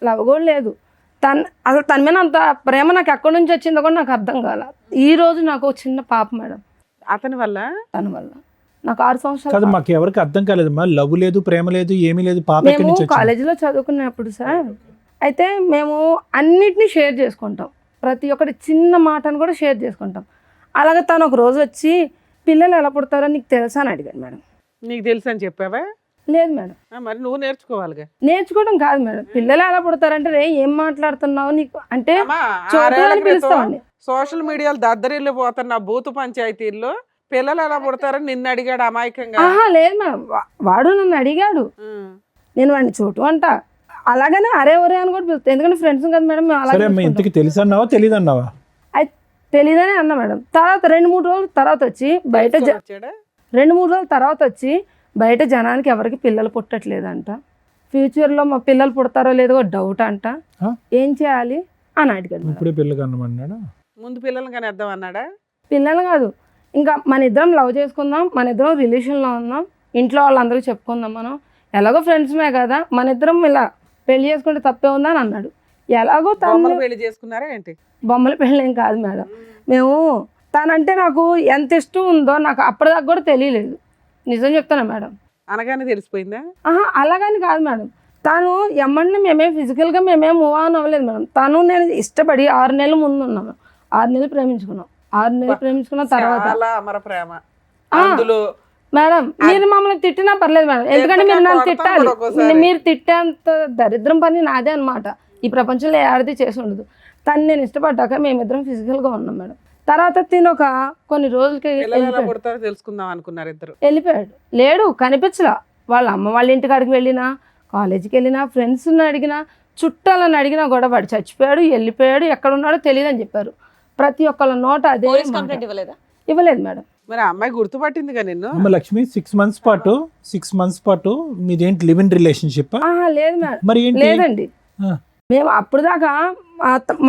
లవ్ కూడా లేదు. అసలు తన మీద అంత ప్రేమ నాకు ఎక్కడి నుంచి వచ్చిందో కూడా నాకు అర్థం కాల. ఈ రోజు నాకు ఒక చిన్న పాప మేడం, అతని వల్ల. తన వల్ల నాకు 6 సంవత్సరాలు. కాదు, మాకు ఎవరికి అర్థం కాలేదమ్మా. లవ్ లేదు, ప్రేమ లేదు, ఏమీ లేదు. పాప ఎక్కడి మేము నుంచి వచ్చింది? కాలేజీలో చదువుకున్నప్పుడు సార్, అయితే మేము అన్నిటినీ షేర్ చేసుకుంటాం, ప్రతి ఒక్కటి చిన్న మాటను కూడా షేర్ చేసుకుంటాం. అలాగే తను ఒక రోజు వచ్చి పిల్లలు ఎలా పుడతారో నీకు తెలుసా అని అడిగాను మేడం. నీకు తెలుసు అని చెప్పావా? లేదు మేడం. మరి నువ్వు నేర్చుకోవాలిగా. నేర్చుకోవడం కాదు మేడం, పిల్లలు ఎలా పుడతారంటే రే ఏం మాట్లాడుతున్నావు నీకు అంటే అమ్మా, చోటు 6 ఏళ్ల అని పిలుస్తామండి. క్రితం సోషల్ మీడియాలో దద్దరిల్లు పోతున్న బూతు పంచాయతీల్లో పిల్లలు ఎలా పుడతారని నిన్ను అడిగాడు అమాయకంగా. ఆహా లేదు మేడం, వాడు నన్ను అడిగాడు, నేను వాడిని చోటు అంట, అలాగనే అరే ఒరే అని కూడా పిలుస్తాను, ఎందుకంటే ఫ్రెండ్స్ కదా మేడం. మేము సరే అమ్మా, అలాగే ఇంతకి తెలుసు అన్నావా తెలియదు అన్నావా? తెలీదనే అన్నా మేడం. తర్వాత 2-3 రోజుల తర్వాత వచ్చి బయట వచ్చాడా? 2-3 రోజుల తర్వాత వచ్చి బయట జనానికి ఎవరికి పిల్లలు పుట్టట్లేదంట, ఫ్యూచర్లో మా పిల్లలు పుడతారో లేదో డౌట్ అంట, ఏం చేయాలి అని అడిగాడు. ఇప్పుడే పిల్లలు కన్నమన్నాడా? ముందు పిల్లలు కానీ వద్దాం అన్నాడా? పిల్లలు కాదు, ఇంకా మన ఇద్దరం లవ్ చేసుకుందాం, మన ఇద్దరం రిలేషన్లో ఉందాం, ఇంట్లో వాళ్ళందరికీ చెప్పుకుందాం, మనం ఎలాగో ఫ్రెండ్స్మే కదా, మన ఇద్దరం ఇలా పెళ్లి చేసుకుంటే తప్పే ఉందా అని అన్నాడు. ఎలాగో తను పెళ్లి చేసుకున్నారా ఏంటి? బొమ్మల పెళ్ళి ఏం కాదు మేడం. మేము తనంటే నాకు ఎంత ఇష్టం ఉందో నాకు అప్పటిదాకా కూడా తెలియలేదు, నిజం చెప్తాను మేడం. అనగానే తెలిసిపోయిందా? ఆహా అలాగని కాదు మేడం, తను ఎమ్మడిని మేమేం ఫిజికల్గా మేమేం మూవ్ ఆన్ అవ్వలేదు మేడం. తను నేను ఇష్టపడి 6 నెలల ముందు ఉన్నాము, 6 నెలలు ప్రేమించుకున్నాం, 6 నెలలు ప్రేమించుకున్న తర్వాత అమర ప్రేమ అందులో. మేడం మీరు మమ్మల్ని తిట్టినా పర్లేదు మేడం, ఎందుకంటే మీరు నన్ను తిట్టాలి, మీరు తిట్టేంత దరిద్రం పని నాదే అనమాట. ఈ ప్రపంచంలో ఏ ఆడది చేసి ఉండదు. తను నేను ఇష్టపడ్డాక మేమిద్దరం ఫిజికల్గా ఉన్నాం మేడం. తర్వాత తిను ఒక కొన్ని రోజులకి పిల్లలు ఎలా వెళ్ళిపోయాడు. పుడతారో తెలుసుకుందాం అనుకున్నారు ఇద్దరు. వెళ్ళిపోయాడు, లేడు, కనిపించలా. వాళ్ళ అమ్మ వాళ్ళ ఇంటికాడికి వెళ్ళినా, కాలేజీకి వెళ్ళినా, ఫ్రెండ్స్ని అడిగినా, చుట్టాలని అడిగినా కూడా వాడు చచ్చిపోయాడు, వెళ్ళిపోయాడు, ఎక్కడ ఉన్నాడో తెలియదు అని చెప్పారు. ప్రతి ఒక్కళ్ళ నోట అదే పోలీస్ మాట. కంప్లైంట్ ఇవ్వలేదా? ఇవ్వలేదు మేడం. మరి ఆ అమ్మాయి గుర్తుపట్టిందిగా నిన్ను. అమ్మ లక్ష్మి 6 months పాటు మీదేంటి లివ్ ఇన్ రిలేషన్షిప్? ఆహా లేదు మేడం, మరి ఏంటి? లేదండి. ఆ. మేము అప్పుడు దాకా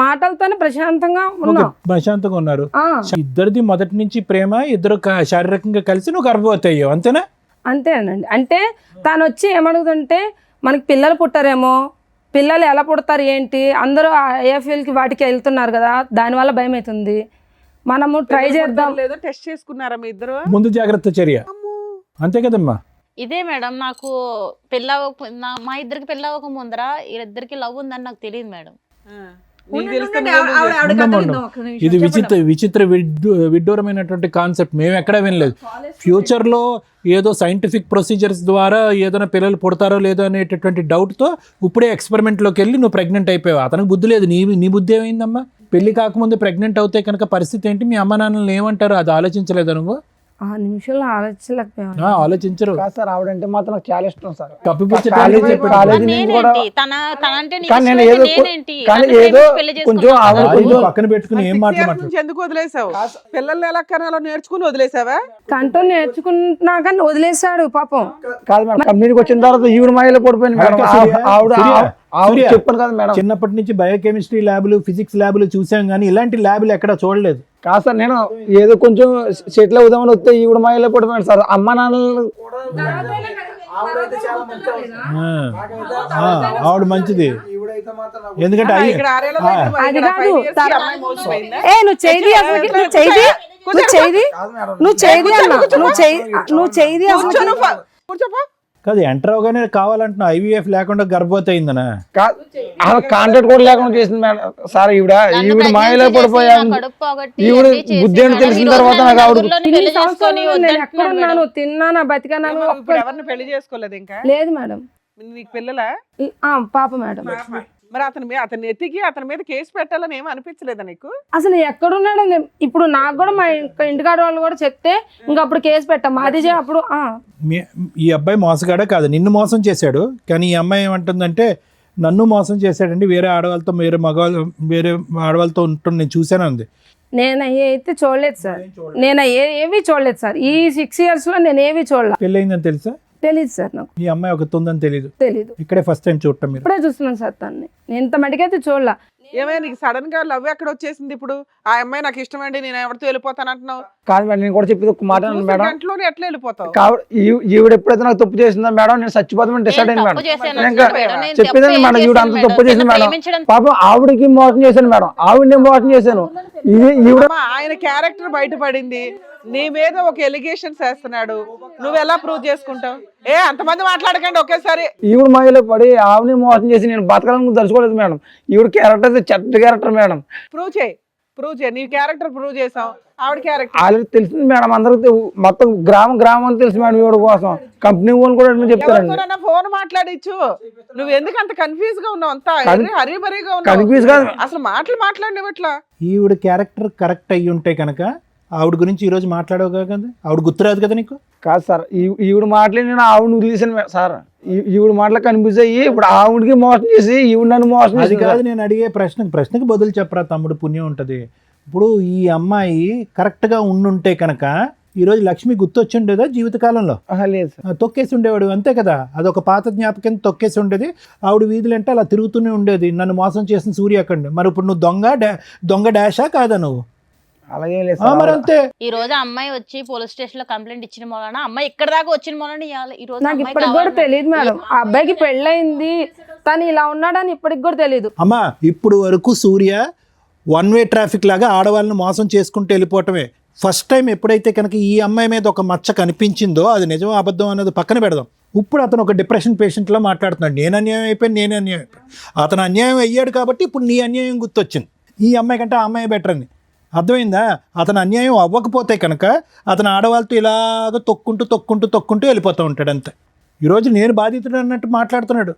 మాటలతోనే ప్రశాంతంగా ఉన్నాం. ప్రశాంతంగా ఉన్నారు. ఆ, ఇద్దరిది మొదటి నుంచి ప్రేమ, ఇద్దరు శారీరకంగా కలిసి నువ్వు గర్భవతి అయ్యావు అంతేనా? అంతేనండి. అంటే తను వచ్చి ఏమడుగుతుంటే మనకి పిల్లలు పుట్టారేమో, పిల్లలు ఎలా పుడతారు ఏంటి, అందరూ ఏఎఫ్ఎల్కి వాటికి వెళ్తున్నారు కదా, దానివల్ల భయం అవుతుంది, మనము ట్రై చేద్దాం. లేదో టెస్ట్ చేసుకున్నారా మీ ఇద్దరు? ముందు జాగ్రత్త చర్య అంతే కదమ్మా. ఇదే మేడం, నాకు మా ఇద్దరికి పెళ్ళి అవ్వక ముందర వీళ్ళిద్దరికి లవ్ ఉందని నాకు తెలియదు మేడం. నీకు తెలిస్తే ఉండండి, నువ్వు ఆవిడ ఎందుకు కథ ఉండమ్మా, విందాం ఒక్క నిమిషం. ఇది చెప్పండి. విచిత్ర విడ్డూరమైనటువంటి కాన్సెప్ట్ మేము ఎక్కడా వినలేదు. ఫ్యూచర్లో ఏదో సైంటిఫిక్ ప్రొసీజర్స్ ద్వారా ఏదైనా పిల్లలు పుడతారో లేదో అనేటటువంటి డౌట్తో ఇప్పుడే ఎక్స్పెరిమెంట్లోకి వెళ్ళి నువ్వు ప్రెగ్నెంట్ అయిపోయావు. అతనికి బుద్ధి లేదు, నీ బుద్ధి ఏమైందమ్మా? పెళ్లి కాకముందు ప్రెగ్నెంట్ అవుతే కనుక పరిస్థితి ఏంటి? మీ అమ్మ నాన్నలు ఏమంటారు? అది ఆలోచించలేదు నువ్వు? ఆ నిమిషంలో ఆలోచించలేకపోయాను. ఆలోచించరు. కాదు సార్, ఆవిడంటే మాత్రం నాకు చాలా ఇష్టం సార్. కప్పిపుచ్చటానికి కాలేజీ చెప్పాడు. కాలేజీ నుంచి కూడా నేనేంటి తనంటే నీకు కానీ నేను ఇష్టమైతే ఏదో నేనేంటి? కానీ నన్ను ఏదో ప్రేమించి పెళ్లి కొంచెం చేసుకున్నావు ఆవిడ కదా. అది పక్కన పెట్టుకుని ఏం 6 years మాట్లాడు. నుంచి ఎందుకు వదిలేసావు? పిల్లల్ని ఎలా కనాలో నేర్చుకుని వదిలేసావా? కంటూ నేర్చుకున్నాక వదిలేశాడు పాపం. కాదు మేడం, కంపెనీకి వచ్చిన తర్వాత ఈవిడ మాయలో పడిపోయింది మేడం. ఆవిడ చెప్పాను కదా మేడం. చిన్నప్పటి నుంచి బయోకెమిస్ట్రీ ల్యాబ్లు, ఫిజిక్స్ ల్యాబ్లు చూసాం కానీ ఇలాంటి ల్యాబ్లు ఎక్కడ చూడలేదు. కాదు సార్, నేను ఏదో కొంచెం సెటిల్ అవుదామని వస్తే ఈవిడ మాయలో పడిపోయాను సార్. అమ్మ నాన్నలు ఆవిడ మంచిది, ఎందుకంటే ఆ, ఇక్కడ 6 ఏళ్ళ లైఫ్ అది ఇక్కడ కాదు, 5 years కి అమ్మాయి మోసపోయిందా? నువ్వు చేయి అసలు, నువ్వు చేయి నువ్వు చేయి అసలు. కూర్చోను, కూర్చోపో. కాదు ఎంటర్ అవగానే కావాలంటున్నా ఐవీఎఫ్ లేకుండా గర్భవతి అయిందనా? కాంటాక్ట్ కూడా లేకుండా చేసింది మేడం సార్. ఈవిడ మాయలో పడిపోయాను. ఈవిడ బుద్ధి అని తెలిసిన తర్వాత నాకు ఆవిడ ఇన్ని సంవత్సరాలు నేను ఎక్కడున్నాను, తిన్నానా, బతికానాను. ఇప్పుడు ఎవరిని పెళ్లి చేసుకోలేదు ఇంకా? లేదు మేడం. నీకు పిల్లలా? పాప మేడం. మరి అతన్ని ఎత్తికి అతని మీద కేసు పెట్టాలని ఏమీ అనిపించలేదా నీకు? అసలు ఎక్కడున్నాడు ఇప్పుడు నాకు కూడా మా ఇంటికాడ వాళ్ళు కూడా చెప్తే ఇంకా అప్పుడు కేసు పెట్టాం. అది అప్పుడు ఈ అబ్బాయి మోసగాడే కాదు, నిన్ను మోసం చేశాడు. కానీ ఈ అమ్మాయి ఏమంటుందంటే నన్ను మోసం చేశాడండి, వేరే ఆడవాళ్ళతో వేరే ఆడవాళ్ళతో ఉంటుంది నేను చూశాను అంది. నేను అయితే చూడలేదు సార్, నేను ఏవి చూడలేదు సార్. ఈ 6 years లో నేను ఏవి చూడలేదు. పెళ్ళయిందని తెలుసా? తెలీదు సార్, నాకు ఈ అమ్మాయి ఒక ఉందని తెలీదు. ఇక్కడే ఫస్ట్ టైం చూడటం మీరు? ఇప్పుడే చూస్తున్నాను సార్ తన్ని. నేను ఇంత మటుకైతే చూడలా. ఏమైనా నీకు సడన్ గా లవ్ ఎక్కడ వచ్చేసింది? ఇప్పుడు ఆ అమ్మాయి నాకు ఇష్టమండి, నేను ఎవరితో వెళ్ళిపోతాను అంటున్నావు. కాదు మేడం, నేను కూడా చెప్పేది ఒక మాట మేడం. గంటలోనే ఎట్లా వెళ్ళిపోతావు? ఈవిడ ఎప్పుడైతే నాకు తప్పు చేసిందో మేడం, నేను చచ్చిపోతామని డిసైడ్ అయింది మేడం. చెప్పేదండి మేడం, ఈవిడ అంత తప్పు చేసింది మేడం. పాపం ఆవిడకి మోసం చేశాను మేడం, ఆవిడని మోసం చేశాను. ఈవిడ ఆయన క్యారెక్టర్ బయటపడింది, నీ మీద ఒక ఎలిగేషన్స్ వేస్తున్నాడు, నువ్వు ఎలా ప్రూవ్ చేసుకుంటావు? అంతమంది మాట్లాడకండి ఒకేసారి. ఈవిడ మాయలో పడి ఆవిడని మోసం చేసి నేను బతకాలని తలుచుకోలేదు మేడం. ఈవిడ క్యారెక్టర్ అయితే చెడ్డ క్యారెక్టర్ మేడం. ప్రూవ్ చేయి. నీ క్యారెక్టర్ ప్రూవ్ చేసాం, ఆవిడ క్యారెక్టర్ ఆల్రెడీ తెలిసింది మేడం, అందరికి మొత్తం గ్రామం అని తెలుసు మేడం. ఈవిడ కోసం కంపెనీ ఓన్ కూడా చెప్తారండి. ఫోన్ మాట్లాడిచ్చు. నువ్వు ఎందుకు అంత కన్ఫ్యూజ్ గా ఉన్నావు? అంతా హరీబరీగా కన్ఫ్యూజ్ ఉన్నావు, కాదు అసలు మాట్లాడినట్లా. ఈవిడ క్యారెక్టర్ కరెక్ట్ అయ్యి ఉంటే కనుక ఆవిడ గురించి ఈ రోజు మాట్లాడవు కదా, ఆవిడ గుర్తురాదు కదా నీకు? కాదు సార్, ఈవిడ మాటలే నేను ఆవిడని వదిలేసాను సార్. ఈవిడ మాటలు కనిపిస్తే ఇప్పుడు ఆవిడకి మోసం చేసి ఈవిడ నన్ను మోసం అది చేసి. కాదు నేను అడిగే ప్రశ్నకి బదులు చెప్పరా తమ్ముడు, పుణ్యం ఉంటుంది. ఇప్పుడు ఈ అమ్మాయి కరెక్ట్గా ఉండుంటే కనుక ఈరోజు లక్ష్మి గుర్తొచ్చి ఉండేదా జీవితకాలంలో? లేదు సార్, తొక్కేసి ఉండేవాడు అంతే కదా. అదొక పాత జ్ఞాపకం, తొక్కేసి ఉండేది. ఆవిడ వీధులంటే అలా తిరుగుతూనే ఉండేది, నన్ను మోసం చేసిన సూర్య అక్కడ. మరి ఇప్పుడు నువ్వు దొంగ డాషా కాదా నువ్వు? అలాగే లేదు మరి అంతే. ఈ రోజు అమ్మాయి వచ్చి పోలీస్ స్టేషన్ లో కంప్లైంట్ ఇచ్చిన మూలన అమ్మాయి ఇక్కడ దాకా వచ్చిన మూలన ఈ రోజు నాకు ఇప్పటికి కూడా తెలియదు మేడం. ఆ అబ్బాయికి పెళ్ళయింది, తను ఇలా ఉన్నాడని ఇప్పటికి కూడా తెలియదు. అమ్మా ఇప్పుడు వరకు సూర్య 1-way ట్రాఫిక్ లాగా ఆడవాళ్ళని మోసం చేసుకుంటూ వెళ్ళిపోవటమే. ఫస్ట్ టైం ఎప్పుడైతే కనుక ఈ అమ్మాయి మీద ఒక మచ్చ కనిపించిందో, అది నిజం అబద్ధం అన్నది పక్కన పెడదాం. ఇప్పుడు అతను ఒక డిప్రెషన్ పేషెంట్లా మాట్లాడుతున్నాడు. నేను అన్యాయం అయిపోయాను. అతను అన్యాయం అయ్యాడు కాబట్టి ఇప్పుడు నీ అన్యాయం గుర్తొచ్చింది. ఈ అమ్మాయి కంటే ఆ అమ్మాయి బెటర్ అని అర్థమైందా? అతను అన్యాయం అవ్వకపోతే కనుక అతను ఆడవాళ్ళతో ఇలాగ తొక్కుంటూ వెళ్ళిపోతూ ఉంటాడు అంతే. ఈరోజు నేను బాధితుడు అన్నట్టు మాట్లాడుతున్నాడు.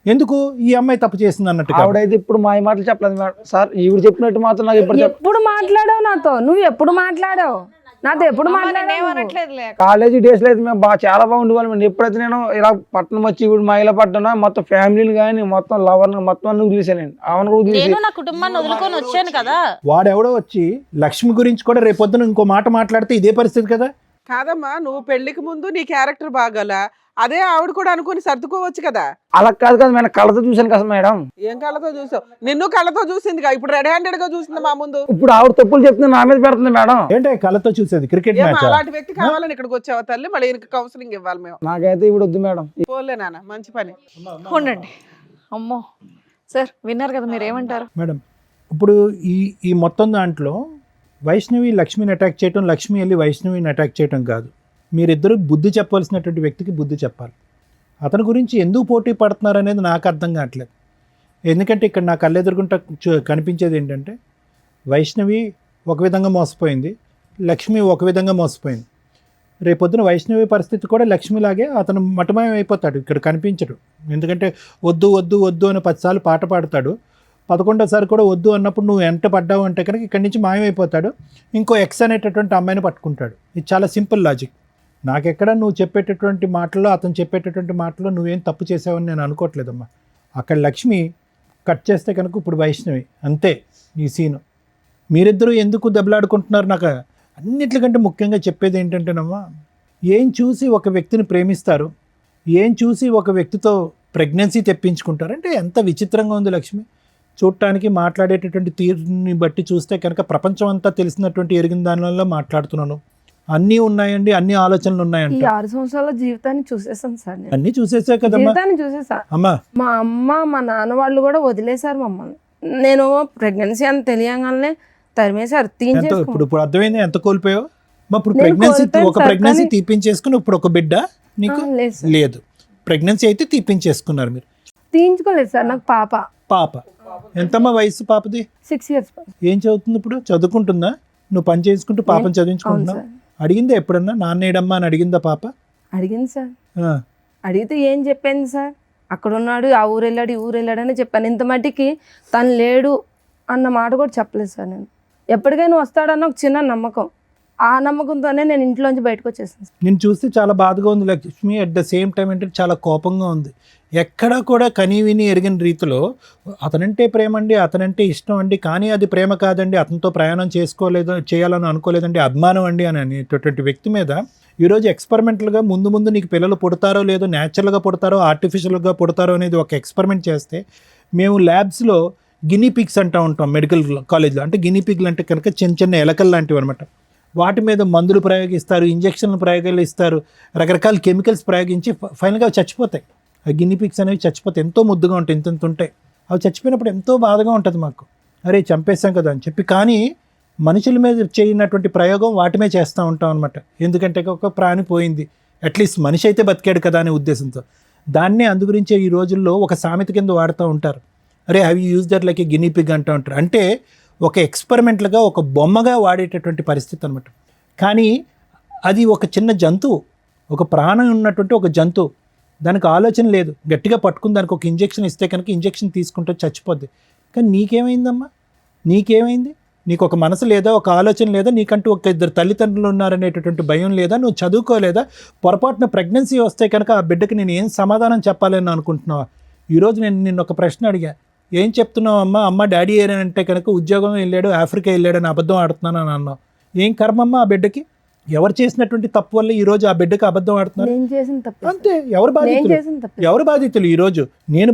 ఎందుకు ఈ అమ్మాయి తప్పు చేసింది అన్నట్టు కాదు. ఆవిడైతే ఇప్పుడు మా మాటలు చెప్పలేదు మేడం సార్. ఈవిడ చెప్పినట్టు మాత్రం నాకు ఇప్పుడు ఎప్పుడు మాట్లాడావు నాతో? నువ్వు ఎప్పుడు మాట్లాడావు నాతో? ఎప్పుడు మాట్లాడావు? ఏమనట్లేదులే. కాలేజీ డేస్లో అయితే మేము చాలా బాగుండేవాళ్ళం. ఎప్పుడైతే నేను ఇలా పట్టణం వచ్చి ఇప్పుడు మహిళ పట్టణం మొత్తం ఫ్యామిలీని కానీ మొత్తం లవర్ని మొత్తం అన్ని వదిలేసానండి. ఆమెను వదిలేసి నేను నా కుటుంబాన్ని వదులుకొని వచ్చాను కదా. వాడెవడో వచ్చి లక్ష్మి గురించి కూడా రేపొద్దున ఇంకో మాట మాట్లాడితే ఇదే పరిస్థితి కదా. కాదమ్మా, నువ్వు పెళ్లికి ముందు నీ క్యారెక్టర్ బాగాల, అదే ఆవిడ కూడా అనుకుని సర్దుకోవచ్చు కదా. అలా కాదు కదా మేడం, కళ్ళతో చూశాను కదా మేడం. ఏం కళ్ళతో చూసావు? నిన్ను కళ్ళతో చూసింది, ఇప్పుడు రెడ్ హ్యాండెడ్ గా చూసింది మా ముందు. ఇప్పుడు ఆవిడ తప్పులు చెప్తుంది నా మీద పెడుతుంది మేడం. ఏంటంటే కళ్ళతో చూసేది క్రికెట్ ఏమో మ్యాచ్. అలాంటి వ్యక్తి కావాలని ఇక్కడికి వచ్చావా తల్లి? మళ్ళీ ఈయనకి కౌన్సిలింగ్ ఇవ్వాలి మేము. నాకైతే ఇప్పుడు వద్దు మేడం. పోలే నాన్న, మంచి పని. ఉండండి. అమ్మో సార్, విన్నారు కదా, మీరు ఏమంటారు? మేడం ఇప్పుడు ఈ మొత్తం దాంట్లో వైష్ణవి లక్ష్మిని అటాక్ చేయటం, లక్ష్మి వెళ్ళి వైష్ణవిని అటాక్ చేయటం కాదు. మీరిద్దరూ బుద్ధి చెప్పవలసినటువంటి వ్యక్తికి బుద్ధి చెప్పాలి. అతని గురించి ఎందుకు పోటీ పడుతున్నారు అనేది నాకు అర్థం కావట్లేదు. ఎందుకంటే ఇక్కడ నా కళ్ళెదురుగుంట కనిపించేది ఏంటంటే వైష్ణవి ఒక విధంగా మోసపోయింది, లక్ష్మి ఒక విధంగా మోసపోయింది. రేపొద్దున వైష్ణవి పరిస్థితి కూడా లక్ష్మిలాగే అతను మటమయం అయిపోతాడు, ఇక్కడ కనిపించడు. ఎందుకంటే వద్దు వద్దు వద్దు అని 10 సార్లు పాట పాడతాడు, 11వ కూడా వద్దు అన్నప్పుడు నువ్వు ఎంట పడ్డావు అంటే కనుక ఇక్కడి నుంచి మాయమైపోతాడు, ఇంకో ఎక్స్ అనేటటువంటి అమ్మాయిని పట్టుకుంటాడు. ఇది చాలా సింపుల్ లాజిక్. నాకెక్కడ నువ్వు చెప్పేటటువంటి మాటల్లో, అతను చెప్పేటటువంటి మాటల్లో నువ్వేం తప్పు చేసావని నేను అనుకోవట్లేదమ్మా. అక్కడ లక్ష్మి కట్ చేస్తే కనుక ఇప్పుడు వైష్ణవి, అంతే ఈ సీను. మీరిద్దరూ ఎందుకు దెబ్బలాడుకుంటున్నారు? నాకు అన్నిటికంటే ముఖ్యంగా చెప్పేది ఏంటంటేనమ్మా, ఏం చూసి ఒక వ్యక్తిని ప్రేమిస్తారు, ఏం చూసి ఒక వ్యక్తితో ప్రెగ్నెన్సీ తెప్పించుకుంటారు అంటే ఎంత విచిత్రంగా ఉంది లక్ష్మి. చూడటానికి మాట్లాడేటటువంటి తీరుని బట్టి చూస్తే కనుక ప్రపంచం అంతా తెలిసినటువంటి ఎరిగిన దానివల్ల మాట్లాడుతున్నాను. అన్నీ ఉన్నాయండి, అన్ని ఆలోచనలు ఈ ఉన్నాయండి. 6 సంవత్సరాల జీవితాన్ని చూసేసాను సార్ నేను. అన్నీ చూసేసా కదమ్మా. జీవితాన్ని చూసేసా. అమ్మా మా అమ్మ మా నాన్న వాళ్ళు కూడా వదిలేశారు మమ్మల్ని. నేను ప్రెగ్నెన్సీ అని తెలియగానే తరిమేశారు, ఎంత తీయించేసుకున్నాను. ఇప్పుడు అర్థమైంది ఎంత కోల్పోయావు. ఇప్పుడు నేను ప్రెగ్నెన్సీ కోల్పోయాను ఒక సార్, ప్రెగ్నెన్సీ కానీ- తీపించేసుకుని ఇప్పుడు ఒక బిడ్డ నీకు లేదు సార్, లేదు. ప్రెగ్నెన్సీ అయితే తీపించేసుకున్నారు మీరు. తీయించుకోలేదు సార్. నాకు పాప పాప ఎంతమ్మా వయసు పాపది? 6 years. ఏం చదువుతుంది ఇప్పుడు? చదువుకుంటుందా? నువ్వు పని చేసుకుంటూ పాపను అవును చదివించుకుంటున్నావు? సార్. అడిగిందా ఎప్పుడన్నా నాన్న ఏడమ్మా అని అడిగిందా పాప? అడిగింది సార్. ఆ, అడిగితే ఏం చెప్పింది సార్, అక్కడ ఉన్నాడు, ఆ ఊరు వెళ్ళాడు, ఈ ఊరు వెళ్ళాడు అని చెప్పాను. ఇంత మట్టికి తను లేడు అన్న మాట కూడా చెప్పలేదు సార్. నేను ఎప్పటికైనా వస్తాడన్న ఒక చిన్న నమ్మకం, ఆ నమ్మకంతోనే నేను ఇంట్లోంచి బయటకు వచ్చేసాను సార్. నేను చూస్తే చాలా బాధగా ఉంది Lakshmi. At the same time అంటే చాలా కోపంగా ఉంది. ఎక్కడా కూడా కనీవిని ఎరిగిన రీతిలో అతనంటే ప్రేమ అండి, అతనంటే ఇష్టం అండి, కానీ అది ప్రేమ కాదండి, అతనితో ప్రయాణం చేయాలని అనుకోలేదండి, అభిమానం అండి అని అనేటటువంటి వ్యక్తి మీద ఈరోజు ఎక్స్పెరిమెంటల్గా ముందు నీకు పిల్లలు పుడతారో లేదో, న్యాచురల్గా పుడతారో ఆర్టిఫిషియల్గా పుడతారో అనేది ఒక ఎక్స్పెరిమెంట్ చేస్తే, మేము ల్యాబ్స్లో గినీ పిగ్స్ అంటూ ఉంటాం మెడికల్ కాలేజ్లో. అంటే గినీ పిగ్లు అంటే కనుక చిన్న చిన్న ఎలకలు లాంటివి అనమాట. వాటి మీద మందులు ప్రయోగిస్తారు, ఇంజక్షన్లు ప్రయోగాలు ఇస్తారు, రకరకాల కెమికల్స్ ప్రయోగించి ఫైనల్గా అవి చచ్చిపోతాయి. ఆ గినీ పిగ్స్ అనేవి చచ్చిపోతాయి. ఎంతో ముద్దుగా ఉంటాయి, ఇంత ఉంటాయి. అవి చచ్చిపోయినప్పుడు ఎంతో బాధగా ఉంటుంది మాకు, అరే చంపేస్తాం కదా అని చెప్పి. కానీ మనుషుల మీద చేయనటువంటి ప్రయోగం వాటి మీద చేస్తూ ఉంటాం అనమాట. ఎందుకంటే ఒక ప్రాణి పోయింది, అట్లీస్ట్ మనిషి అయితే బతికాడు కదా అనే ఉద్దేశంతో. దాన్నే అందుగురించే ఈ రోజుల్లో ఒక సామెత కింద వాడుతూ ఉంటారు, అరే have you use that like a guinea pig అంటూ ఉంటారు. అంటే ఒక ఎక్స్పెరిమెంట్లుగా ఒక బొమ్మగా వాడేటటువంటి పరిస్థితి అనమాట. కానీ అది ఒక చిన్న జంతువు, ఒక ప్రాణం ఉన్నటువంటి ఒక జంతువు, దానికి ఆలోచన లేదు. గట్టిగా పట్టుకుని దానికి ఒక ఇంజెక్షన్ ఇస్తే కనుక ఇంజెక్షన్ తీసుకుంటే చచ్చిపోద్ది. కానీ నీకేమైందమ్మా? నీకేమైంది? నీకు ఒక మనసు లేదా, ఒక ఆలోచన లేదా, నీకంటూ ఒక 2 తల్లిదండ్రులు ఉన్నారనేటటువంటి భయం లేదా, నువ్వు చదువుకోలేదా? పొరపాటున ప్రెగ్నెన్సీ వస్తే కనుక ఆ బిడ్డకి నేను ఏం సమాధానం చెప్పాలని అనుకుంటున్నావా? ఈరోజు నేను నిన్ను ఒక ప్రశ్న అడిగా, ఏం చెప్తున్నావు అమ్మ డాడీ ఏనంటే కనుక ఉద్యోగం వెళ్ళాడు, ఆఫ్రికా వెళ్ళాడని అబద్ధం ఆడుతున్నాను అని అన్నావు. ఏం కర్మమ్మ ఆ బిడ్డకి? ఎవరు చేసినటువంటి తప్పు వల్ల ఈరోజు ఆ బిడ్డకి అబద్ధం ఆడుతున్నారు? నేను చేసిన తప్పు. అంతే. ఎవరు బాధితులు? ఎవరు బాధితులు? ఈరోజు నేను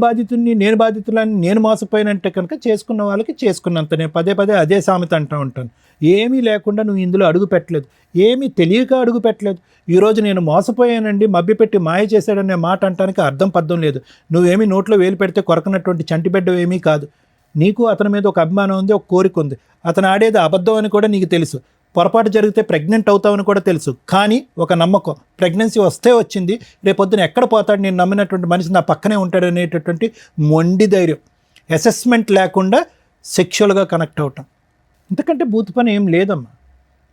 బాధితులని నేను మోసపోయినంటే కనుక చేసుకున్న వాళ్ళకి చేసుకున్నంత. నేను పదే అదే సామెత అంటూ ఉంటాను. ఏమీ లేకుండా నువ్వు ఇందులో అడుగు పెట్టలేదు, ఏమీ తెలియక అడుగు పెట్టలేదు. ఈరోజు నేను మోసపోయానండి, మభ్యపెట్టి మాయ చేశాడనే మాట అంటానికి అర్థం పద్ధం లేదు. నువ్వేమీ నోట్లో వేలు పెడితే కొరకనటువంటి చంటిబిడ్డ ఏమీ కాదు. నీకు అతని మీద ఒక అభిమానం ఉంది, ఒక కోరిక ఉంది. అతను ఆడేది అబద్ధం అని కూడా నీకు తెలుసు. పొరపాటు జరిగితే ప్రెగ్నెంట్ అవుతావని కూడా తెలుసు. కానీ ఒక నమ్మకం, ప్రెగ్నెన్సీ వస్తే వచ్చింది, రేపొద్దున ఎక్కడ పోతాడు, నేను నమ్మినటువంటి మనిషి నా పక్కనే ఉంటాడు అనేటటువంటి మొండి ధైర్యం. అసెస్మెంట్ లేకుండా సెక్షువల్గా కనెక్ట్ అవటం, ఇంతకంటే బూత్ పని ఏం లేదమ్మా.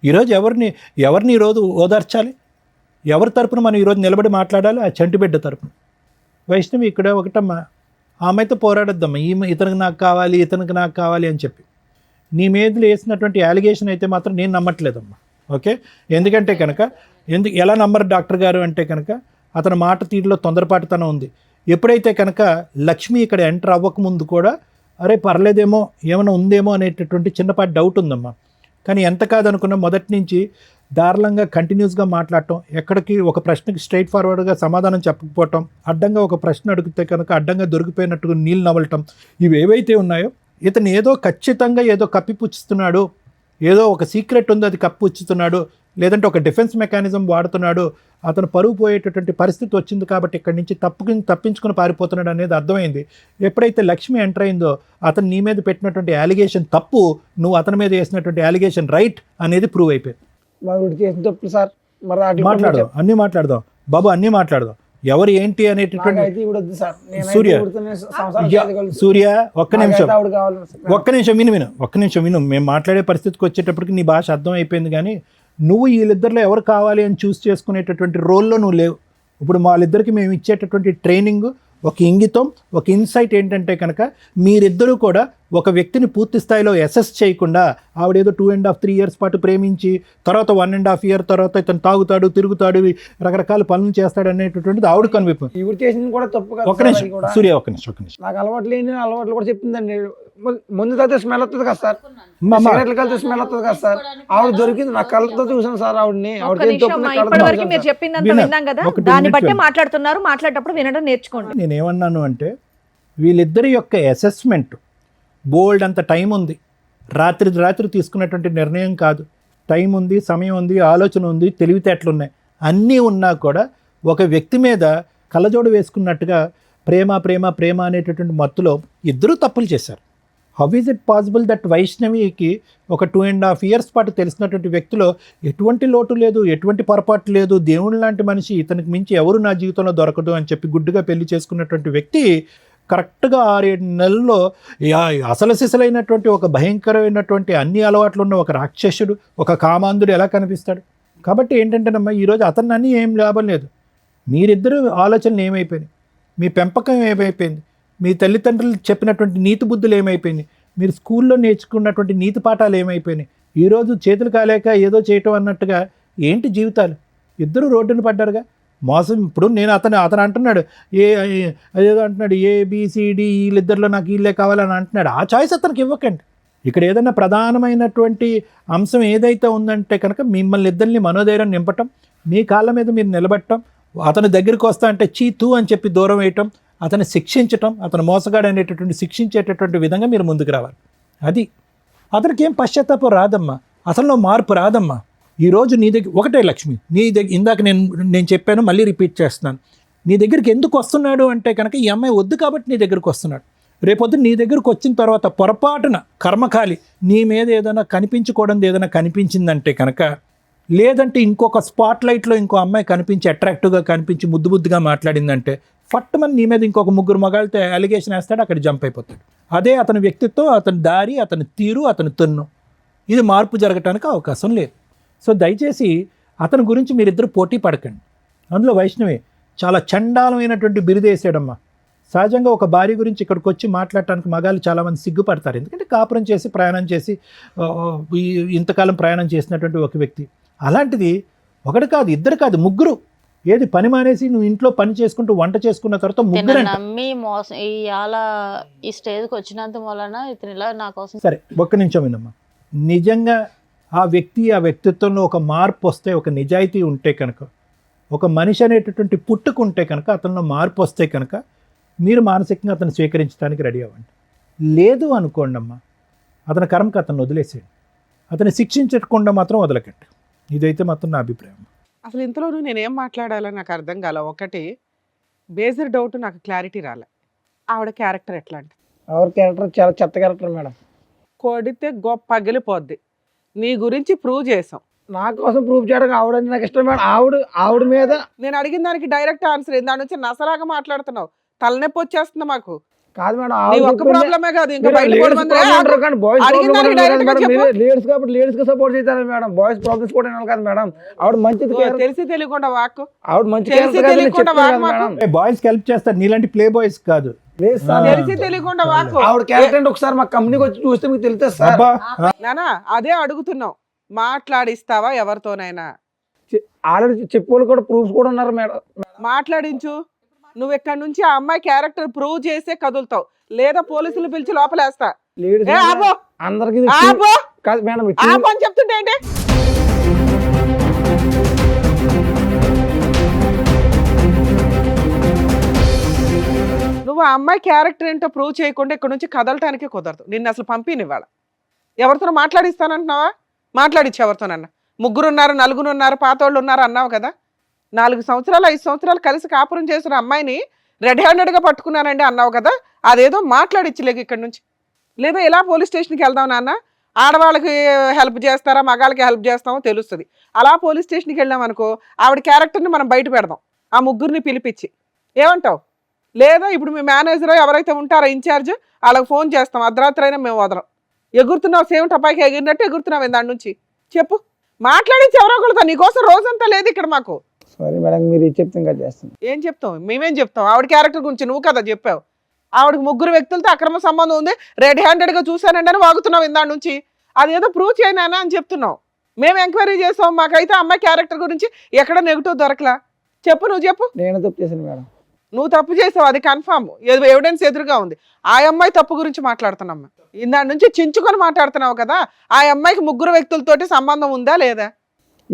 ఈరోజు ఎవరిని ఈరోజు ఓదార్చాలి? ఎవరి తరపున మనం ఈరోజు నిలబడి మాట్లాడాలి? ఆ చంటిబిడ్డ తరపున. వైష్ణవి ఇక్కడ ఒకటమ్మా, ఆ అమ్మాయితో పోరాడొద్దమ్మా, ఇతనికి నాకు కావాలి, ఇతనికి నాకు కావాలి అని చెప్పి. నీ మీద వేసినటువంటి అలిగేషన్ అయితే మాత్రం నేను నమ్మట్లేదమ్మా. ఓకే, ఎందుకంటే కనుక ఎలా నమ్మరు డాక్టర్ గారు అంటే కనుక అతని మాట తీరులో తొందరపాటుతనం ఉంది. ఎప్పుడైతే కనుక లక్ష్మి ఇక్కడ ఎంటర్ అవ్వకముందు కూడా అరే పర్లేదేమో ఏమైనా ఉందేమో అనేటటువంటి చిన్నపాటి డౌట్ ఉందమ్మా. కానీ ఎంత కాదనుకున్నా మొదటి నుంచి దారుణంగా కంటిన్యూస్గా మాట్లాడటం, ఎక్కడికి ఒక ప్రశ్నకి స్ట్రైట్ ఫార్వర్డ్గా సమాధానం చెప్పకపోవటం, అడ్డంగా ఒక ప్రశ్న అడిగితే కనుక అడ్డంగా దొరికిపోయినట్టుగా నీళ్ళు నవలటం, ఇవి ఏవైతే ఉన్నాయో ఇతను ఏదో ఖచ్చితంగా ఏదో కప్పిపుచ్చుతున్నాడు, ఏదో ఒక సీక్రెట్ ఉంది అది కప్పిపుచ్చుతున్నాడు, లేదంటే ఒక డిఫెన్స్ మెకానిజం వాడుతున్నాడు, అతను పరువు పోయేటటువంటి పరిస్థితి వచ్చింది కాబట్టి ఇక్కడి నుంచి తప్పించుకుని పారిపోతున్నాడు అనేది అర్థమైంది. ఎప్పుడైతే లక్ష్మి ఎంటర్ అయిందో అతను నీ మీద పెట్టినటువంటి అలిగేషన్ తప్పు, నువ్వు అతని మీద వేసినటువంటి అలిగేషన్ రైట్ అనేది ప్రూవ్ అయిపోయింది. మరి చేసిన తప్పు సార్, మరి మాట్లాడదాం, అన్నీ మాట్లాడదాం బాబు, అన్నీ మాట్లాడదాం. ఎవరు ఏంటి అనేటటువంటి సూర్య ఒక్క నిమిషం విను. మేము మాట్లాడే పరిస్థితికి వచ్చేటప్పటికి నీ భాష అర్థం అయిపోయింది. కానీ నువ్వు వీళ్ళిద్దరిలో ఎవరు కావాలి అని చూస్ చేసుకునేటటువంటి రోల్లో నువ్వు లేవు. ఇప్పుడు వాళ్ళిద్దరికి మేము ఇచ్చేటటువంటి ట్రైనింగ్, ఒక ఇంగితం, ఒక ఇన్సైట్ ఏంటంటే కనుక మీరిద్దరూ కూడా ఒక వ్యక్తిని పూర్తి స్థాయిలో అసెస్ చేయకుండా ఆవిడేదో 2.5-3 years పాటు ప్రేమించి తర్వాత 1.5 year తర్వాత ఇతను తాగుతాడు, తిరుగుతాడు, రకరకాల పనులు చేస్తాడు అనేటటువంటిది ఆవిడ కనిపిస్తుంది. ఇవి చేసింది కూడా తప్పు కదా. ఒక్క నిమిషం సూర్య, ఒక్క నిమిషం. నాకు అలవాటు లేని అలవాట్లు కూడా చెప్తుందండి. ముందు తాగితే స్మెల్ వస్తుంది కదా సార్, సిగరెట్లు కలిసి స్మెల్ వస్తుంది కదా సార్. ఆవిడ దొరికింది, నా కళ్ళతో చూసాను సార్ ఆవిడని. ఇప్పటివరకు మీరు చెప్పిందంతా విన్నాం కదా, దాన్ని బట్టి మాట్లాడుతున్నారు. మాట్లాడేటప్పుడు వినడం నేర్చుకోండి. నేనేమన్నాను అంటే వీళ్ళిద్దరి యొక్క అసెస్మెంట్ బోల్డ్ అంత టైం ఉంది, రాత్రి తీసుకున్నటువంటి నిర్ణయం కాదు. టైం ఉంది, సమయం ఉంది, ఆలోచన ఉంది, తెలివితేటలు ఉన్నాయి, అన్నీ ఉన్నా కూడా ఒక వ్యక్తి మీద కళ్ళజోడు వేసుకున్నట్టుగా ప్రేమ అనేటటువంటి మత్తులో ఇద్దరూ తప్పులు చేశారు. How is it possible that వైష్ణవికి ఒక 2.5 years పాటు తెలిసినటువంటి వ్యక్తిలో ఎటువంటి లోటు లేదు, ఎటువంటి పొరపాటు లేదు, దేవుని లాంటి మనిషి, ఇతనికి మించి ఎవరు నా జీవితంలో దొరకదు అని చెప్పి గుడ్డుగా పెళ్లి చేసుకున్నటువంటి వ్యక్తి కరెక్ట్గా 6-7 నెలల్లో అసలు సిసలైనటువంటి ఒక భయంకరమైనటువంటి అన్ని అలవాట్లు ఉన్న ఒక రాక్షసుడు, ఒక కామాంధుడు ఎలా కనిపిస్తాడు? కాబట్టి ఏంటంటేనమ్మా, ఈరోజు అతన్ని అన్నీ ఏం లాభం లేదు. మీరిద్దరు ఆలోచనలు ఏమైపోయినాయి, మీ పెంపకం ఏమైపోయింది, మీ తల్లిదండ్రులు చెప్పినటువంటి నీతి బుద్ధులు ఏమైపోయినాయి, మీరు స్కూల్లో నేర్చుకున్నటువంటి నీతి పాఠాలు ఏమైపోయినాయి, ఈరోజు చేతులు కాలేక ఏదో చేయటం అన్నట్టుగా ఏంటి జీవితాలు? ఇద్దరు రోడ్డును పడ్డారుగా. మోసం. ఇప్పుడు నేను అతను అంటున్నాడు అదేదో అంటున్నాడు ABCD వీళ్ళిద్దరిలో నాకు వీళ్ళే కావాలని అంటున్నాడు. ఆ చాయిస్ అతనికి ఇవ్వకండి. ఇక్కడ ఏదైనా ప్రధానమైనటువంటి అంశం ఏదైతే ఉందంటే కనుక మిమ్మల్ని ఇద్దరిని మనోధైర్యం నింపటం, మీ కాళ్ళ మీద మీరు నిలబెట్టడం, అతని దగ్గరికి వస్తా అంటే చీతూ అని చెప్పి దూరం వేయటం, అతన్ని శిక్షించటం, అతను మోసగాడు అనేటటువంటి శిక్షించేటటువంటి విధంగా మీరు ముందుకు రావాలి. అది అతనికి ఏం పశ్చాత్తాపం రాదమ్మా, అసలు మార్పు రాదమ్మా. ఈరోజు నీ దగ్గర ఒకటే లక్ష్మి, నీ దగ్గర ఇందాక నేను చెప్పాను, మళ్ళీ రిపీట్ చేస్తున్నాను. నీ దగ్గరికి ఎందుకు వస్తున్నాడు అంటే కనుక ఈ అమ్మాయి వద్దు కాబట్టి నీ దగ్గరికి వస్తున్నాడు. రేపొద్దు నీ దగ్గరకు వచ్చిన తర్వాత పొరపాటున కర్మకాలి నీ మీద ఏదైనా కనిపించకూడదు ఏదైనా కనిపించిందంటే కనుక, లేదంటే ఇంకొక స్పాట్ లైట్లో ఇంకో అమ్మాయి కనిపించి అట్రాక్టివ్గా కనిపించి ముద్దుగా మాట్లాడిందంటే ఫట్టుమని నీ మీద ఇంకొక 3 మగాళ్ళతో అలిగేషన్ వేస్తాడు, అక్కడ జంప్ అయిపోతాడు. అదే అతని వ్యక్తిత్వం, అతని దారి, అతని తీరు, అతని తన్ను. ఇది మార్పు జరగటానికి అవకాశం లేదు. సో దయచేసి అతని గురించి మీరిద్దరు పోటీ పడకండి. అందులో వైష్ణవి చాలా చండాలమైనటువంటి బిరుదేసాడమ్మా. సహజంగా ఒక భార్య గురించి ఇక్కడికి వచ్చి మాట్లాడటానికి మగాళ్ళు చాలామంది సిగ్గుపడతారు. ఎందుకంటే కాపురం చేసి ప్రయాణం చేసి ఇంతకాలం ప్రయాణం చేసినటువంటి ఒక వ్యక్తి. అలాంటిది ఒకటి కాదు, ఇద్దరు కాదు, 3. ఏది పని మానేసి నువ్వు ఇంట్లో పని చేసుకుంటూ వంట చేసుకున్న తర్వాత 3 నమ్మి మోసం ఈ స్టేజ్కి వచ్చినంత వలన ఇతను ఇలా నా కోసం. సరే ఒక్క నిమిషం వినమ్మా. నిజంగా ఆ వ్యక్తిత్వంలో ఒక మార్పు వస్తే, ఒక నిజాయితీ ఉంటే కనుక, ఒక మనిషి అనేటటువంటి పుట్టుకుంటే కనుక, అతనిలో మార్పు వస్తే కనుక మీరు మానసికంగా అతను స్వీకరించడానికి రెడీ అవ్వండి. లేదు అనుకోండి అమ్మా, అతని కర్మకు అతను వదిలేసేయండి. అతన్ని శిక్షించకుండా మాత్రం వదలకండి. ఇదైతే మాత్రం నా అభిప్రాయం. అసలు ఇంతలోనూ నేనేం మాట్లాడాలో నాకు అర్థం కాల. ఒకటి బేసిక్ డౌట్, నాకు క్లారిటీ రాలే. ఆవిడ క్యారెక్టర్ ఎట్లాంటి? ఆవిడ క్యారెక్టర్ చాలా చెత్త క్యారెక్టర్ మేడం. కొడితే గొప్ప పగిలిపోద్ది. నీ గురించి ప్రూవ్ చేసాం. నా కోసం ప్రూవ్ చేయడం ఆవిడ నాకు ఇష్టం మేడం. ఆవిడ మీద నేను అడిగిన దానికి డైరెక్ట్ ఆన్సర్ ఏంది? దాని నుంచి నసలాగా మాట్లాడుతున్నావు. తలనొప్పి వచ్చేస్తుంది మాకు. కాదు మేడం, ప్రాబ్లమే కాదు, ఇంకా లేడీస్ కాబట్టి లేడీస్ కి సపోర్ట్ చేస్తారు మేడం. బాయ్స్ ప్రాబ్లమ్స్ కూడా వినాలి కదా మేడం. ఆవిడ మంచిది, తెలిసి తెలియకుండా వాక్. ఆవిడ మంచి తెలిసి తెలియకుండా వాక్. బాయ్స్ హెల్ప్ చేస్తారు, నీలాంటి ప్లే బాయ్స్ కాదు. లేదు సార్, తెలిసి తెలియకుండా వాకు ఆవిడ క్యారెక్టర్ అంటే ఒకసారి మా కంపెనీకి వచ్చి చూస్తే మీకు తెలుస్తుంది సార్. అబ్బా నానా అదే అడుగుతున్నావు, మాట్లాడిస్తావా ఎవరితోనైనా? ఆల్రెడీ చెప్పుకోవాలి కూడా ప్రూఫ్స్ కూడా ఉన్నారు మేడం. మాట్లాడించు. నువ్వు ఇక్కడ నుంచి ఆ అమ్మాయి క్యారెక్టర్ ప్రూవ్ చేసే కదులుతావు, లేదా పోలీసులు పిలిచి లోపలేస్తా. లేడీస్ ఏ ఆపో అందరికి ఆపో కాదు మేడం, ఆపో అని చెప్తుంటే ఏంటి? నువ్వు ఆ అమ్మాయి క్యారెక్టర్ ఏంటో ప్రూవ్ చేయకుండా ఇక్కడ నుంచి కదలటానికి కుదరదు. నిన్ను అసలు పంపినివ్వాల. ఎవరితో మాట్లాడిస్తానంటున్నావా? మాట్లాడిచ్చు ఎవరితోనన్నా. 3 ఉన్నారు, 4 ఉన్నారు, పాతోళ్ళు ఉన్నారు అన్నావు కదా. 4 సంవత్సరాలు 5 సంవత్సరాలు కలిసి కాపురం చేసిన అమ్మాయిని రెడ్ హ్యాండెడ్గా పట్టుకున్నానండి అన్నావు కదా. అదేదో మాట్లాడిచ్చలేక ఇక్కడ నుంచి. లేదా ఇలా పోలీస్ స్టేషన్కి వెళ్దాం నాన్న, ఆడవాళ్ళకి హెల్ప్ చేస్తారా మగాళ్ళకి హెల్ప్ చేస్తామో తెలుస్తుంది. అలా పోలీస్ స్టేషన్కి వెళ్ళాం అనుకో, ఆవిడ క్యారెక్టర్ని మనం బయట పెడదాం, ఆ 3 పిలిపించి. ఏమంటావు? లేదా ఇప్పుడు మీ మేనేజర్ ఎవరైతే ఉంటారో ఇన్ఛార్జ్, వాళ్ళకి ఫోన్ చేస్తాం, అర్ధరాత్రి అయినా మేము వదలం. ఎగురుతున్నావు, సేమ్ టపాయికి ఎగిరినట్టు ఎగురుతున్నావు దాని నుంచి. చెప్పు, మాట్లాడించి ఎవరో ఒకరితో. నీకోసం రోజంతా లేదు ఇక్కడ మాకు. సారీ మేడం, మీరు చెప్తే ఇంకా చేస్తాను. ఏం చెప్తావు? మేమేం చెప్తాం? ఆవిడ క్యారెక్టర్ గురించి నువ్వు కదా చెప్పావు. ఆవిడకి 3 వ్యక్తులతో అక్రమ సంబంధం ఉంది, రెడ్ హ్యాండెడ్గా చూశానండి అని వాగుతున్నావు ఇందాడి నుంచి. అదేదో ప్రూవ్ చేయనా అని చెప్తున్నావు. మేము ఎంక్వైరీ చేస్తాం, మాకైతే అమ్మాయి క్యారెక్టర్ గురించి ఎక్కడ నెగిటివ్ దొరకలా. చెప్పు, నువ్వు చెప్పు. నేను తప్పు చేశాను మేడం. నువ్వు తప్పు చేసావు, అది కన్ఫామ్, ఎవిడెన్స్ ఎదురుగా ఉంది. ఆ అమ్మాయి తప్పు గురించి మాట్లాడుతున్నామ్మా. ఇందాడి నుంచి చించుకొని మాట్లాడుతున్నావు కదా. ఆ అమ్మాయికి 3 వ్యక్తులతోటి సంబంధం ఉందా లేదా?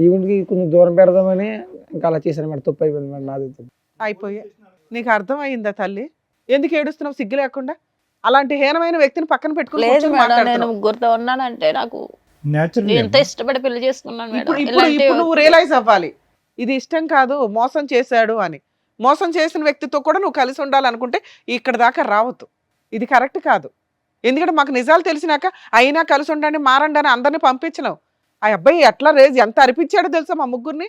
ఈవెంట్కి కొంచెం దూరం పెడదామని ఇంకా అలా చేశాను మేడం. తప్పు అయిపోయింది మేడం, నాది తప్పు. అయిపోయా. నీకు అర్థమైందా తల్లి? ఎందుకు ఏడుస్తున్నావు సిగ్గు లేకుండా? అలాంటి హీనమైన వ్యక్తిని పక్కన పెట్టుకుని లేదు కూర్చొని మేడం, నేను మాట్లాడుతున్నావు. 3తో ఉన్నానంటే నాకు న్యాచురల్ ఎంత ఇష్టపడి పెళ్లి చేసుకున్నాను మేడం. ఇప్పుడు నువ్వు రియలైజ్ అవ్వాలి, ఇది ఇష్టం కాదు, మోసం చేశాడు అని. మోసం చేసిన వ్యక్తితో కూడా నువ్వు కలిసి ఉండాలనుకుంటే ఇక్కడ దాకా రావద్దు. ఇది కరెక్ట్ కాదు. ఎందుకంటే మాకు నిజాలు తెలిసినాక అయినా కలిసి ఉండండి, మారండి అని అందరినీ పంపించినావు. ఆ అబ్బాయి ఎట్లా ఎంత అరిపించాడో తెలుసా మా 3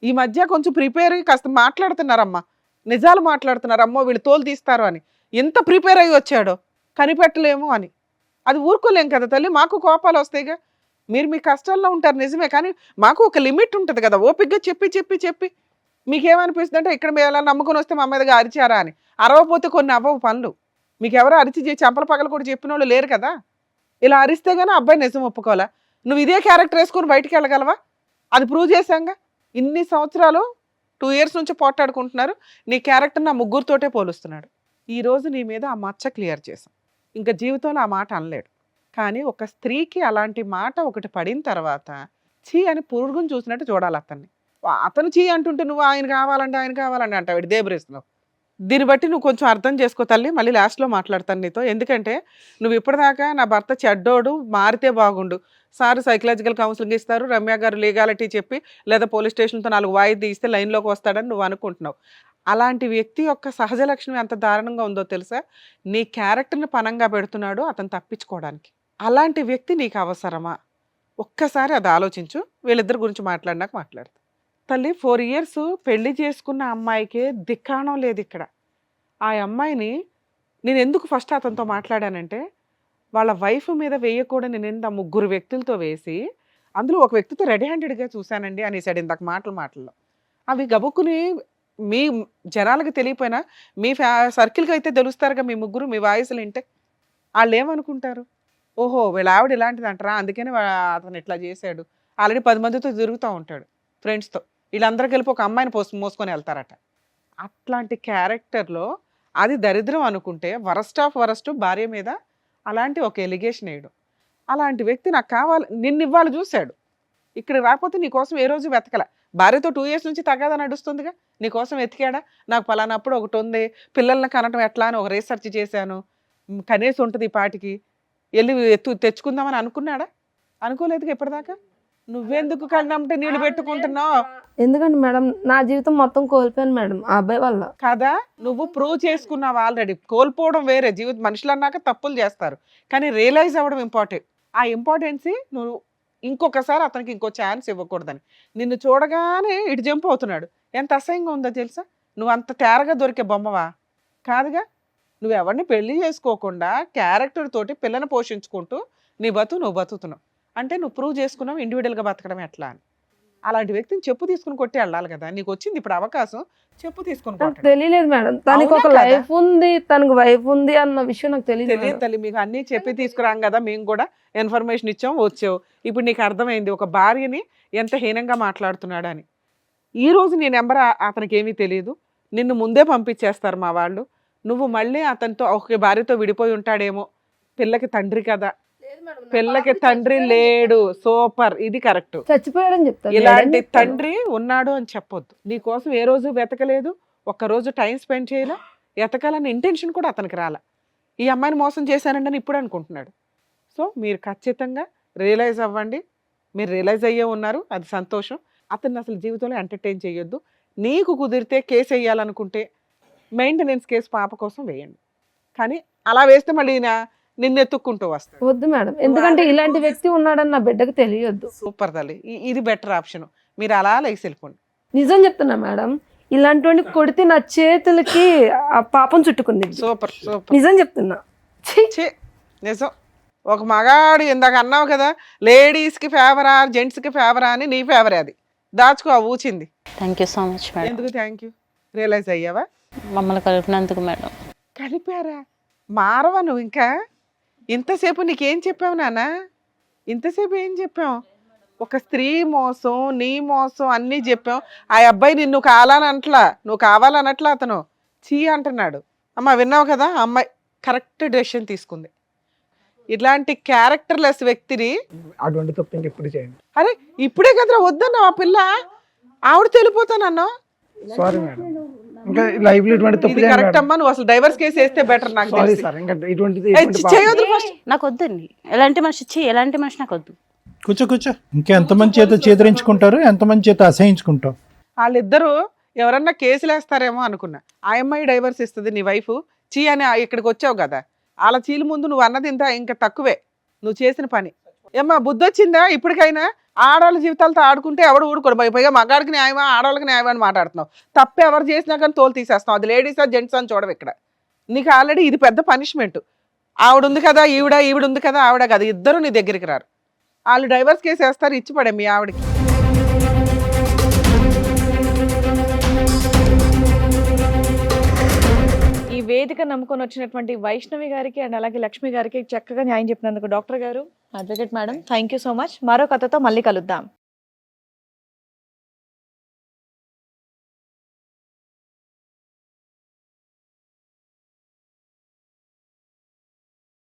ఈ మధ్య కొంచెం ప్రిపేర్ అయ్యి కాస్త మాట్లాడుతున్నారమ్మా, నిజాలు మాట్లాడుతున్నారు. అమ్మో వీళ్ళు తోలు తీస్తారు అని ఎంత ప్రిపేర్ అయ్యి వచ్చాడో, కనిపెట్టలేము అని. అది ఊరుకోలేం కదా తల్లి, మాకు కోపాలు వస్తాయిగా. మీరు మీ కష్టాల్లో ఉంటారు నిజమే, కానీ మాకు ఒక లిమిట్ ఉంటుంది కదా. ఓపికగా చెప్పి మీకేమనిపిస్తుంది అంటే ఇక్కడ మీరు ఎలా నమ్ముకొని వస్తే మా మీదగా అరిచారా అని. అరవపోతే కొన్ని అవ్వవు పనులు. మీకు ఎవరు అరిచి చెంపల పగలు కూడా చెప్పిన వాళ్ళు లేరు కదా. ఇలా అరిస్తే గానీ అబ్బాయి నిజం ఒప్పుకోవాలా? నువ్వు ఇదే క్యారెక్టర్ వేసుకొని బయటికి వెళ్ళగలవా? అది ప్రూవ్ చేశాంగా. ఇన్ని సంవత్సరాలు 2 years నుంచి పోట్లాడుకుంటున్నారు. నీ క్యారెక్టర్ నా 3తోటే పోలుస్తున్నాడు. ఈ రోజు నీ మీద ఆ మచ్చ క్లియర్ చేశాం. ఇంకా జీవితంలో ఆ మాట అనలేడు. కానీ ఒక స్త్రీకి అలాంటి మాట ఒకటి పడిన తర్వాత చీ అని పురుగుని చూసినట్టు చూడాలి అతన్ని. అతను చీ అంటుంటే నువ్వు ఆయన కావాలంటే అంటావు, దేబరేస్తున్నావు. దీన్ని బట్టి నువ్వు కొంచెం అర్థం చేసుకో తల్లి. మళ్ళీ లాస్ట్లో మాట్లాడతాను నీతో. ఎందుకంటే నువ్వు ఇప్పటిదాకా నా భర్త చెడ్డోడు, మారితే బాగుండు, సార్ సైకలాజికల్ కౌన్సిలింగ్ ఇస్తారు, రమ్య గారు లీగాలిటీ చెప్పి లేదా పోలీస్ స్టేషన్తో 4 వాయిదా ఇస్తే లైన్లోకి వస్తాడని నువ్వు అనుకుంటున్నావు. అలాంటి వ్యక్తి యొక్క సహజ లక్షణం ఎంత దారుణంగా ఉందో తెలుసా? నీ క్యారెక్టర్ని పనంగా పెడుతున్నాడు అతను తప్పించుకోవడానికి. అలాంటి వ్యక్తి నీకు అవసరమా? ఒక్కసారి అది ఆలోచించు. వీళ్ళిద్దరి గురించి మాట్లాడినాక మాట్లాడతా తల్లి. 4 years పెళ్లి చేసుకున్న అమ్మాయికే దిక్కాణం లేదు ఇక్కడ. ఆ అమ్మాయిని నేను ఎందుకు ఫస్ట్ అతనితో మాట్లాడానంటే, వాళ్ళ వైఫ్ మీద వేయకూడని నింద 3 వ్యక్తులతో వేసి, అందులో ఒక వ్యక్తితో రెడ్ హ్యాండెడ్గా చూశానండి అనేసాడు ఇందాక మాటల్లో. అవి గబుక్కుని మీ జనాలకు తెలియపోయినా మీ సర్కిల్కి అయితే తెలుస్తారుగా మీ 3 మీ వాయిస్లు వింటే. వాళ్ళు ఏమనుకుంటారు? ఓహో వీళ్ళ ఆవిడ ఇలాంటిది అంటారా, అందుకని అతను ఇట్లా చేశాడు. ఆల్రెడీ 10 మందితో తిరుగుతూ ఉంటాడు ఫ్రెండ్స్తో. వీళ్ళందరూ కలిపి ఒక అమ్మాయిని మోసుకొని వెళ్తారట. అట్లాంటి క్యారెక్టర్లో అది దరిద్రం అనుకుంటే వరస్ట్ ఆఫ్ వరస్ట్ భార్య మీద అలాంటి ఒక ఎలిగేషన్ వేయడం. అలాంటి వ్యక్తి నాకు కావాలి, నిన్ను ఇవాళ చూశాడు, ఇక్కడ రాకపోతే నీకోసం ఏ రోజు వెతకల. భార్యతో 2 years నుంచి తగాదా నడుస్తుందిగా, నీకోసం వెతికాడా? నాకు పలానప్పుడు ఒకటి ఉంది, పిల్లల్ని కనటం ఎట్లా అని ఒక రీసెర్చ్ చేశాను, కనీసం ఉంటుంది ఈ పాటికి, వెళ్ళి తెచ్చుకుందామని అనుకున్నాడా? అనుకోలేదుగా ఇప్పటిదాకా. నువ్వెందుకు కళ్ళంటే నీళ్ళు పెట్టుకుంటున్నావు? ఎందుకంటే మేడం నా జీవితం మొత్తం కోల్పోయాను మేడం ఆ అబ్బాయి వల్ల. కదా, నువ్వు ప్రూవ్ చేసుకున్నావు ఆల్రెడీ. కోల్పోవడం వేరే, జీవితం మనుషులు అన్నాక తప్పులు చేస్తారు, కానీ రియలైజ్ అవ్వడం ఇంపార్టెంట్. ఆ ఇంపార్టెన్సీ నువ్వు ఇంకొకసారి అతనికి ఇంకో ఛాన్స్ ఇవ్వకూడదని. నిన్ను చూడగానే ఇటు జంప్ అవుతున్నాడు. ఎంత అసహ్యంగా ఉందో తెలుసా? నువ్వు అంత తేరగా దొరికే బొమ్మవా? కాదుగా. నువ్వు ఎవరిని పెళ్లి చేసుకోకుండా క్యారెక్టర్ తోటి పిల్లని పోషించుకుంటూ నీ నువ్వు బతుకుతున్నావు అంటే నువ్వు ప్రూవ్ చేసుకున్నావు ఇండివిజువల్గా బతకడం ఎట్లా అని. అలాంటి వ్యక్తిని చెప్పు తీసుకుని కొట్టి వెళ్ళాలి కదా. నీకు వచ్చింది ఇప్పుడు అవకాశం, చెప్పు తీసుకుని నాకు కొట్టండి. తెలియలేదు మేడం, తనకి ఒక అవునా కదా? లైఫ్ ఉంది, తనకు వైఫ్ ఉంది అన్న విషయం నాకు తెలియదు తెలియదు మేడం. తల్లి, మీకు అన్నీ చెప్పి తీసుకురాం కదా, మేము కూడా ఇన్ఫర్మేషన్ ఇచ్చాం, వచ్చావు. ఇప్పుడు నీకు అర్థమైంది ఒక భార్యని ఎంత హీనంగా మాట్లాడుతున్నాడని. ఈ రోజు నీ నెంబర్ అతనికి ఏమీ తెలియదు, నిన్ను ముందే పంపించేస్తారు మా వాళ్ళు. నువ్వు మళ్ళీ అతనితో ఒక భార్యతో విడిపోయి ఉంటాడేమో. పిల్లకి తండ్రి కదా, పిల్లకి తండ్రి లేడు. సూపర్, ఇది కరెక్ట్. చచ్చిపోయాడని చెప్తాను. ఇలాంటి లేడని చెప్తాను. తండ్రి ఉన్నాడు అని చెప్పొద్దు. నీ కోసం ఏ రోజు వెతకలేదు, ఒక్కరోజు టైం స్పెండ్ చేయలే, ఎతకాలన్న ఇంటెన్షన్ కూడా అతనికి రాలే. ఈ అమ్మాయిని మోసం చేశానండి అని ఇప్పుడు అనుకుంటున్నాడు. సో మీరు ఖచ్చితంగా రియలైజ్ అవ్వండి. మీరు రియలైజ్ అయ్యే ఉన్నారు, అది సంతోషం. అతన్ని అసలు జీవితంలో ఎంటర్టైన్ చేయొద్దు. నీకు కుదిరితే కేసు వేయాలనుకుంటే మెయింటెనెన్స్ కేసు పాప కోసం వేయండి. కానీ అలా వేస్తే మళ్ళీ నిన్ను ఎత్తుక్కుంటూ వస్తాడు. వద్దు మేడం, ఎందుకంటే ఇలాంటి వ్యక్తి ఉన్నాడని నా బిడ్డకు తెలియొద్దు. సూపర్ తల్లి, ఇది బెటర్ ఆప్షన్. మీరు అలా లేచి వెళ్ళిపోండి. నిజం చెప్తున్నా మేడం, ఇలాంటి కొడితే నా చేతులకి ఆ పాపం చుట్టుకుంది. సూపర్ సూపర్, నిజం చెప్తున్నా. ఛీ! ఛీ, నిజం. ఒక మగాడు ఇందాక అన్నావు కదా, లేడీస్కి ఫేవరా జెంట్స్కి ఫేవరా అని, నీ ఫేవరే అది. దాచుకో ఆ ఊచింది. Thank you so much madam. ఎందుకు థ్యాంక్ యూ? రియలైజ్ అయ్యావా? మమ్మల్ని కలిపినందుకు మేడం. కలిపారా? మారవా నువ్వు ఇంకా? ఇంతసేపు నీకేం చెప్పావు నాన్న? ఇంతసేపు ఏం చెప్పావు? ఒక స్త్రీ మోసం, నీ మోసం అన్నీ చెప్పాం. ఆ అబ్బాయి నిన్ను కావాలనట్లా, నువ్వు కావాలనట్లా, అతను చీ అంటున్నాడు. అమ్మ విన్నావు కదా, ఆ అమ్మాయి కరెక్ట్ డెసిషన్ తీసుకుంది. ఇట్లాంటి క్యారెక్టర్లెస్ వ్యక్తిని అటువంటి తప్పు ఇంకెప్పుడు చేయండి. అరే ఇప్పుడే కదరా వద్దన్నావు, ఆ పిల్ల ఆవిడ తెలిపోతానన్నావు. సారీ మేడం, ఇంకా లైఫ్ లో ఇటువంటి తప్పు ఇది కరెక్ట్ అమ్మా, నువ్వు అసలు డైవర్స్ కేసు వేస్తే బెటర్ నాకు సారీ తెలిసి. సార్, ఇంకా ఇటువంటిది ఏ, చేయొద్దు ఫస్ట్. నాకు వద్దండి ఎలాంటి మనిషి, ఎలాంటి మనిషి నాకు వద్దు. కూర్చో. ఇంకా ఎంతమంది చేత చేదరించుకుంటారు, ఎంతమంది చేత అసహించుకుంటావు. వాళ్ళిద్దరూ ఎవరన్నా కేసులు వేస్తారేమో అనుకున్నా. ఆ అమ్మాయి డైవర్స్ ఇస్తుంది, నీ వైఫ్ చీ అని ఇక్కడికి వచ్చావు కదా, వాళ్ళ చీల ముందు నువ్వు అన్నది ఇంత ఇంకా తక్కువే నువ్వు చేసిన పని. ఏమ్మా బుద్ధి వచ్చిందా ఇప్పటికైనా? ఆడవాళ్ళ జీవితాలతో ఆడుకుంటే ఎవడు ఊడుకోడు. పైగా మగాడికి న్యాయమా ఆడవాళ్ళకి న్యాయమా అని మాట్లాడుతున్నావు. తప్పు ఎవరు చేసినా కానీ తోలు తీసేస్తున్నావు. అది లేడీసా జెంట్స్ అని చూడవు ఇక్కడ. నీకు ఆల్రెడీ ఇది పెద్ద పనిష్మెంట్. ఆవిడ ఉంది కదా ఈవిడ ఉంది కదా ఆవిడ కదా, ఇద్దరు నీ దగ్గరికి రారు. వాళ్ళు డైవర్స్ కేసు వేస్తారు, ఇచ్చి పడే మీ ఆవిడకి. ఈ వేదిక నమ్ముకొని వచ్చినటువంటి వైష్ణవి గారికి అండ్ అలాగే లక్ష్మి గారికి చక్కగా న్యాయం చెప్పినందుకు డాక్టర్ గారు, advocate madam, thank you so much. మరో కథతో మళ్ళీ కలుద్దాం.